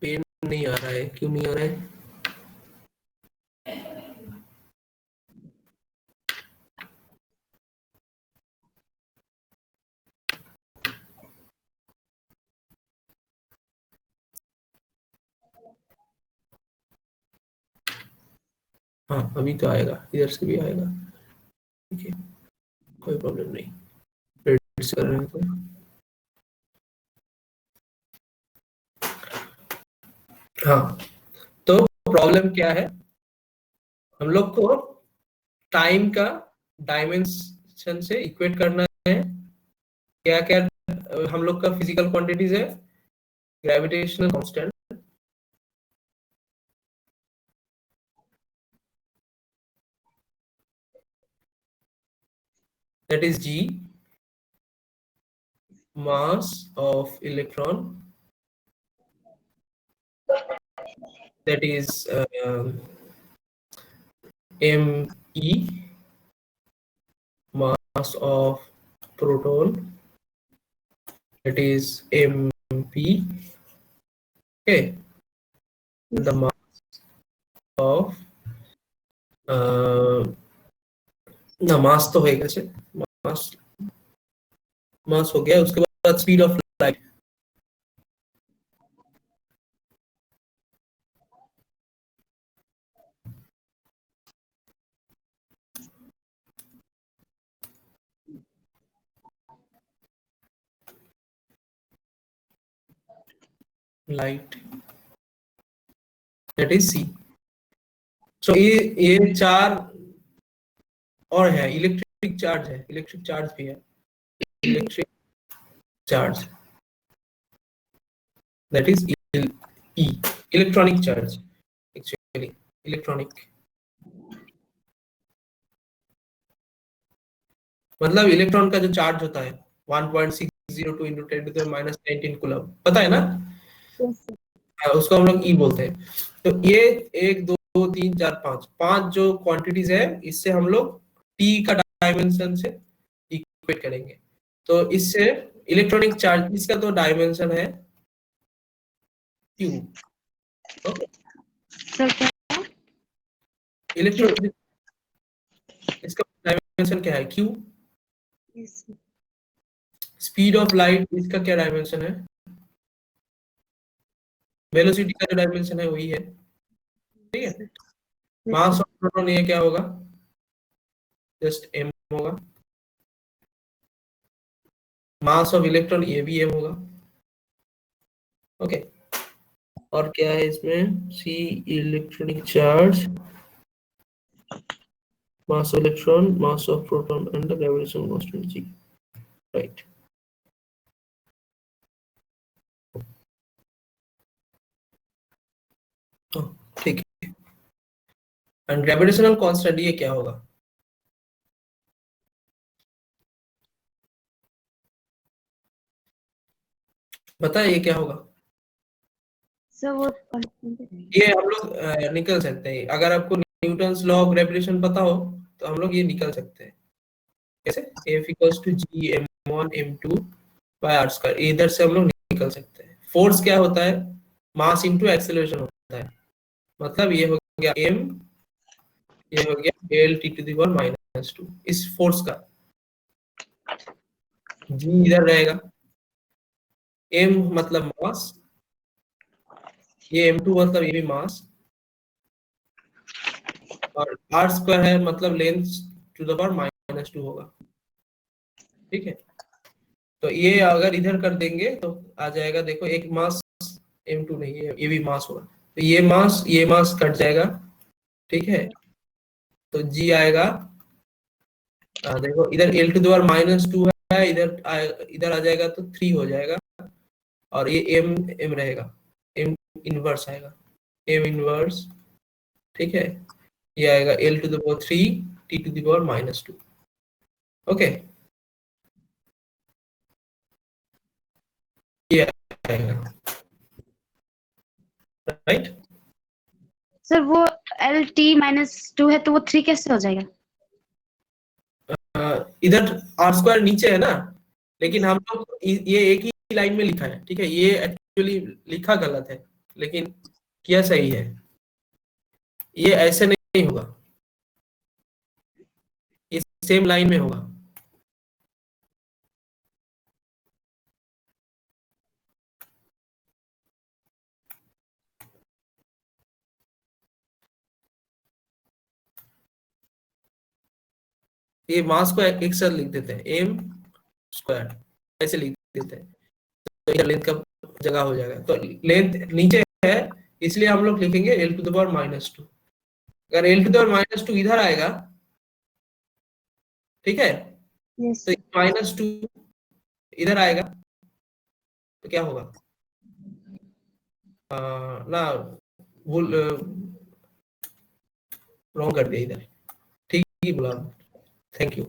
Pen नहीं आ रहा है, क्यों नहीं आ रहा है? हाँ, अभी तो आएगा, इधर से भी आएगा, ठीक है, कोई प्रॉब्लम नहीं। रेड्स कर रहे हैं तो हाँ, तो प्रॉब्लम क्या है, हम लोग को टाइम का डायमेंशन से इक्वेट करना है। क्या क्या हम लोग का फिजिकल क्वांटिटीज है, gravitational constant, that is G, mass of electron, that is me, mass of proton, that is mp, okay, the mass of ना मास तो होएगा से मास मास हो गया, उसके बाद speed of light, light that is C. So ये चार और है, इलेक्ट्रिक चार्ज है, इलेक्ट्रिक चार्ज भी है, electric charge that is E, electronic charge, actually electronic मतलब इलेक्ट्रॉन का जो चार्ज होता है 1.602 into 10 to the minus 19 coulomb, पता है ना? उसको हम लोग ई बोलते हैं। तो ये 1 2 3 4 5 जो क्वांटिटीज है, इससे हम लोग टी का डायमेंशन से इक्वेट करेंगे। तो इससे इलेक्ट्रॉनिक चार्ज, इसका तो डायमेंशन है Q. ओके, सर क्या? इलेक्ट्रॉन इसका डायमेंशन क्या है? Q. Yes. Speed of light इसका क्या डायमेंशन है? वेलोसिटी का जो डायमेंशन है वही है, ठीक है। मास ऑफ प्रोटॉन ये क्या होगा? जस्ट m होगा। मास ऑफ इलेक्ट्रॉन ये भी m होगा, ओके। और क्या है इसमें? C electronic charge, mass of electron, mass of proton, and the gravitational constant g, right? ठीक है। एंड ग्रेविटेशनल कांस्टेंट ये क्या होगा? बताइए ये क्या होगा? सर वो ये हम लोग निकल सकते हैं, अगर आपको न्यूटन्स लॉ ऑफ ग्रेविटेशन पता हो तो हम लोग ये निकल सकते हैं। कैसे? F equals to G m1 m2 by r square, इधर से हम लोग निकल सकते हैं। फोर्स क्या होता है? मास इनटू एक्सेलरेशन होता है। मतलब ये हो गया m, ये हो गया l t to the power -2। इस फोर्स का g इधर रहेगा, m मतलब मास, ये m2 मतलब ये भी मास, और r स्क्वायर है मतलब लेंथ टू द पावर -2 होगा, ठीक है। तो ये अगर इधर कर देंगे तो आ जाएगा, देखो एक मास m2 नहीं है, ये भी मास होगा, तो ये मास कट जाएगा, ठीक है। तो g आएगा, देखो इधर l टू द पावर -2 है, इधर आ जाएगा तो 3 हो जाएगा, और ये m रहेगा, m इनवर्स आएगा, m इनवर्स, ठीक है। ये आएगा l to the power 3 t to the power -2, okay. ये आएगा, राइट। सर वो LT-2 है तो वो 3 कैसे हो जाएगा? इधर r स्क्वायर नीचे है ना, लेकिन हम लोग ये एक ही लाइन में लिखा है, ठीक है। ये एक्चुअली लिखा गलत है, लेकिन किया सही है। ये ऐसे नहीं होगा, ये सेम लाइन में होगा। ये मास को एक साथ लिख देते हैं, m स्क्वायर ऐसे लिख देते हैं, तो ये लेंथ का जगह हो जाएगा। तो लेंथ नीचे है, इसलिए हम लोग लिखेंगे l टू द पावर -2। अगर l टू द पावर -2 इधर आएगा, ठीक है, यस तो -2 इधर आएगा तो क्या होगा? ना भूल, रॉन्ग कर दिया इधर, ठीक ही बोला, thank you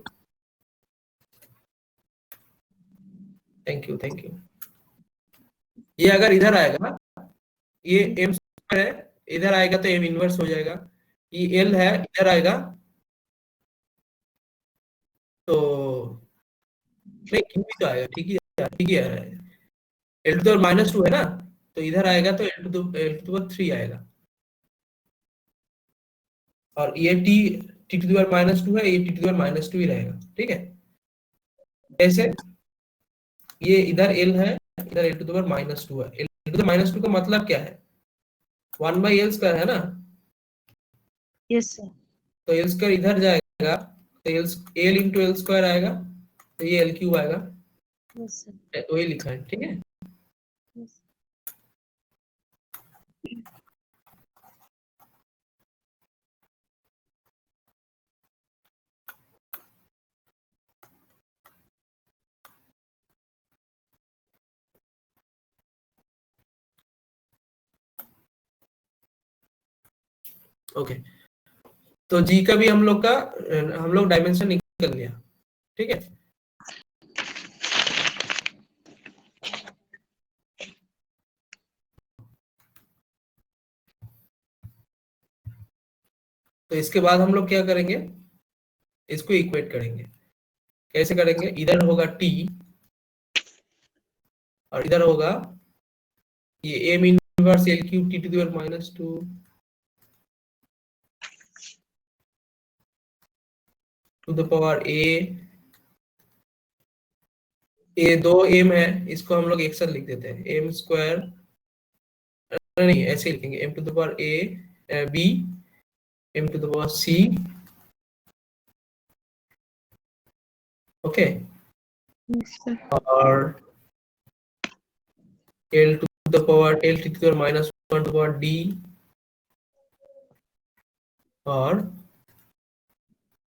thank you thank you. ये अगर इधर आएगा, ये m स्क्वायर है, इधर आएगा तो m इनवर्स हो जाएगा। ये l है, इधर आएगा तो नहीं, q भी तो आएगा, ठीक ही आ रहा है। l टू द -2 है ना, तो इधर आएगा तो l टू द 3 आएगा, और ये t टू द -2 है, ये t टू द -2 ही रहेगा, ठीक है। ऐसे ये इधर l है, इधर l टू द -2 है। l टू द -2 का मतलब क्या है? 1/l स्क्वायर है ना, यस सर। तो l स्क्वायर इधर जाएगा तो l इंटू l स्क्वायर आएगा, तो ये l क्यूब आएगा, यस सर। वही लिखा है, ठीक है। यस। ओके, तो जी का भी हम लोग डायमेंशन निकल लिया, ठीक है। तो इसके बाद हम लोग क्या करेंगे? इसको इक्वेट करेंगे। कैसे करेंगे? इधर होगा t और इधर होगा ये m inverse L cube t to the power -2 to the power a दो m है, इसको हम लोग एक्सल लिख देते हैं, m स्क्वायर, नहीं ऐसे लिखेंगे, m to the power a b m to the power c, okay, Yes, sir. और l to the power l to the power -1 to the power d, और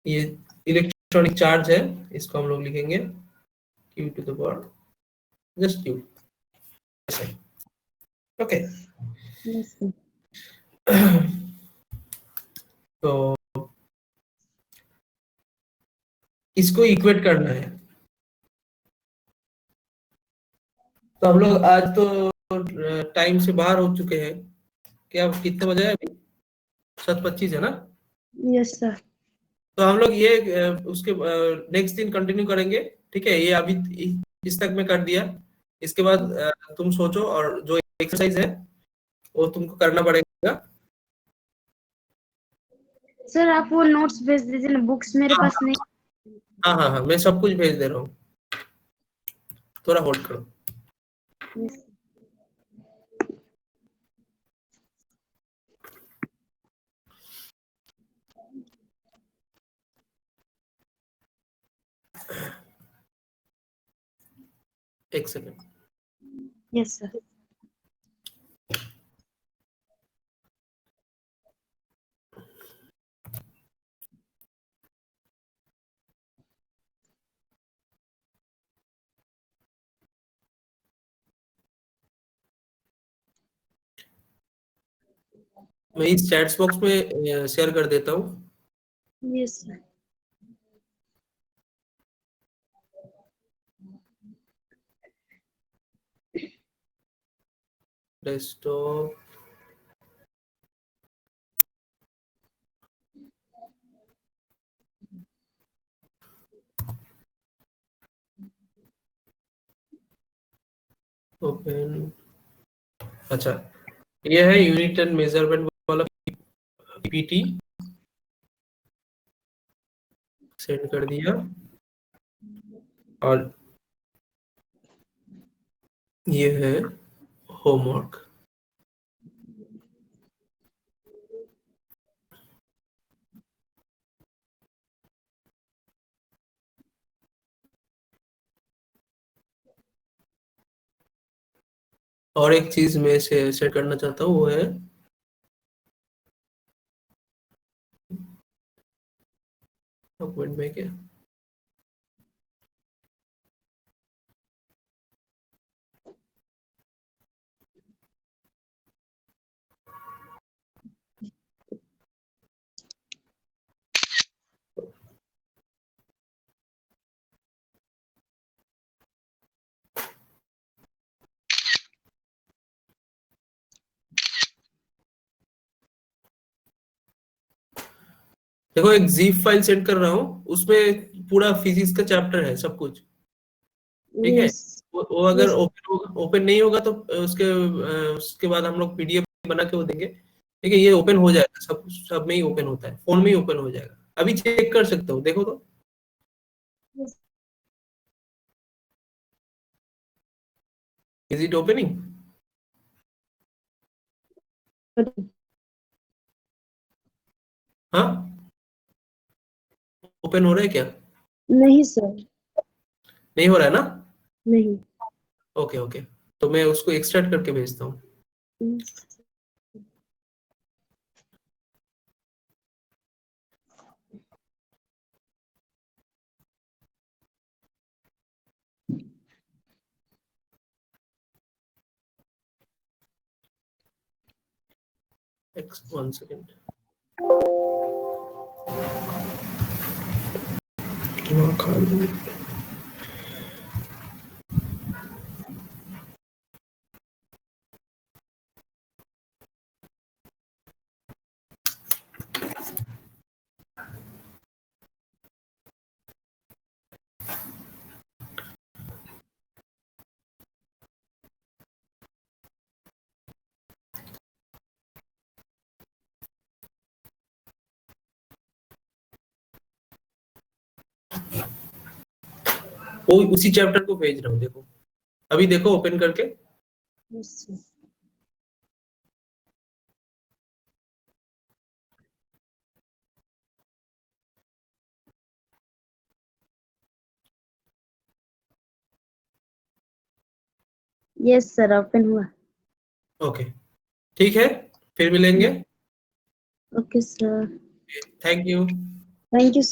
ये इलेक्ट्रॉनिक चार्ज है, इसको हम लोग लिखेंगे q to the power just q, ऐसे, ओके। Yes, sir. तो इसको इक्वेट करना है, तो हम लोग आज तो टाइम से बाहर हो चुके हैं, क्या कितने बजे है अभी? 7:25 है ना? Yes, sir. तो हम लोग ये उसके नेक्स्ट दिन कंटिन्यू करेंगे, ठीक है? ये अभी इस तक में कर दिया, इसके बाद तुम सोचो, और जो एक्सरसाइज है वो तुमको करना पड़ेगा। सर आप वो नोट्स भेज दीजिए ना, बुक्स मेरे पास नहीं। हाँ हाँ हाँ, मैं सब कुछ भेज दे रहा हूँ, थोड़ा होल्ड करो। Yes. एक सेकंड। Yes, sir. मैं इस चैट्स बॉक्स में शेयर कर देता हूँ। Yes, sir. डेस्कटॉप, ओपन, अच्छा ये है यूनिट एंड मेजरमेंट वाला पीपीटी, सेंड कर दिया, और ये है होमवर्क। और एक चीज मैं शेयर करना चाहता हूँ, वो है डॉक्यूमेंट में क्या, देखो एक zip फाइल सेंड कर रहा हूँ, उसमें पूरा फिजिक्स का चैप्टर है, सब कुछ, ठीक है? Yes. वो अगर Yes. ओपन नहीं होगा तो उसके बाद हम लोग पीडीएफ बना के वो देंगे, ठीक है? ये ओपन हो जाएगा, सब में ही ओपन होता है, फोन में ही ओपन हो जाएगा, अभी चेक कर सकते हो, देखो तो, Yes. Is it opening? हाँ, ओपन हो रहा है क्या? नहीं सर, नहीं हो रहा है ना? नहीं। ओके ओके, तो मैं उसको एक्सट्रैक्ट करके भेजता हूँ। Yes. वन सेकेंड, वो उसी चैप्टर को भेज रहा हूँ, देखो अभी देखो ओपन करके। Yes, sir. Yes, sir, open हुआ। ओके ठीक है, फिर मिलेंगे। Okay, sir. Thank you. Thank you, sir.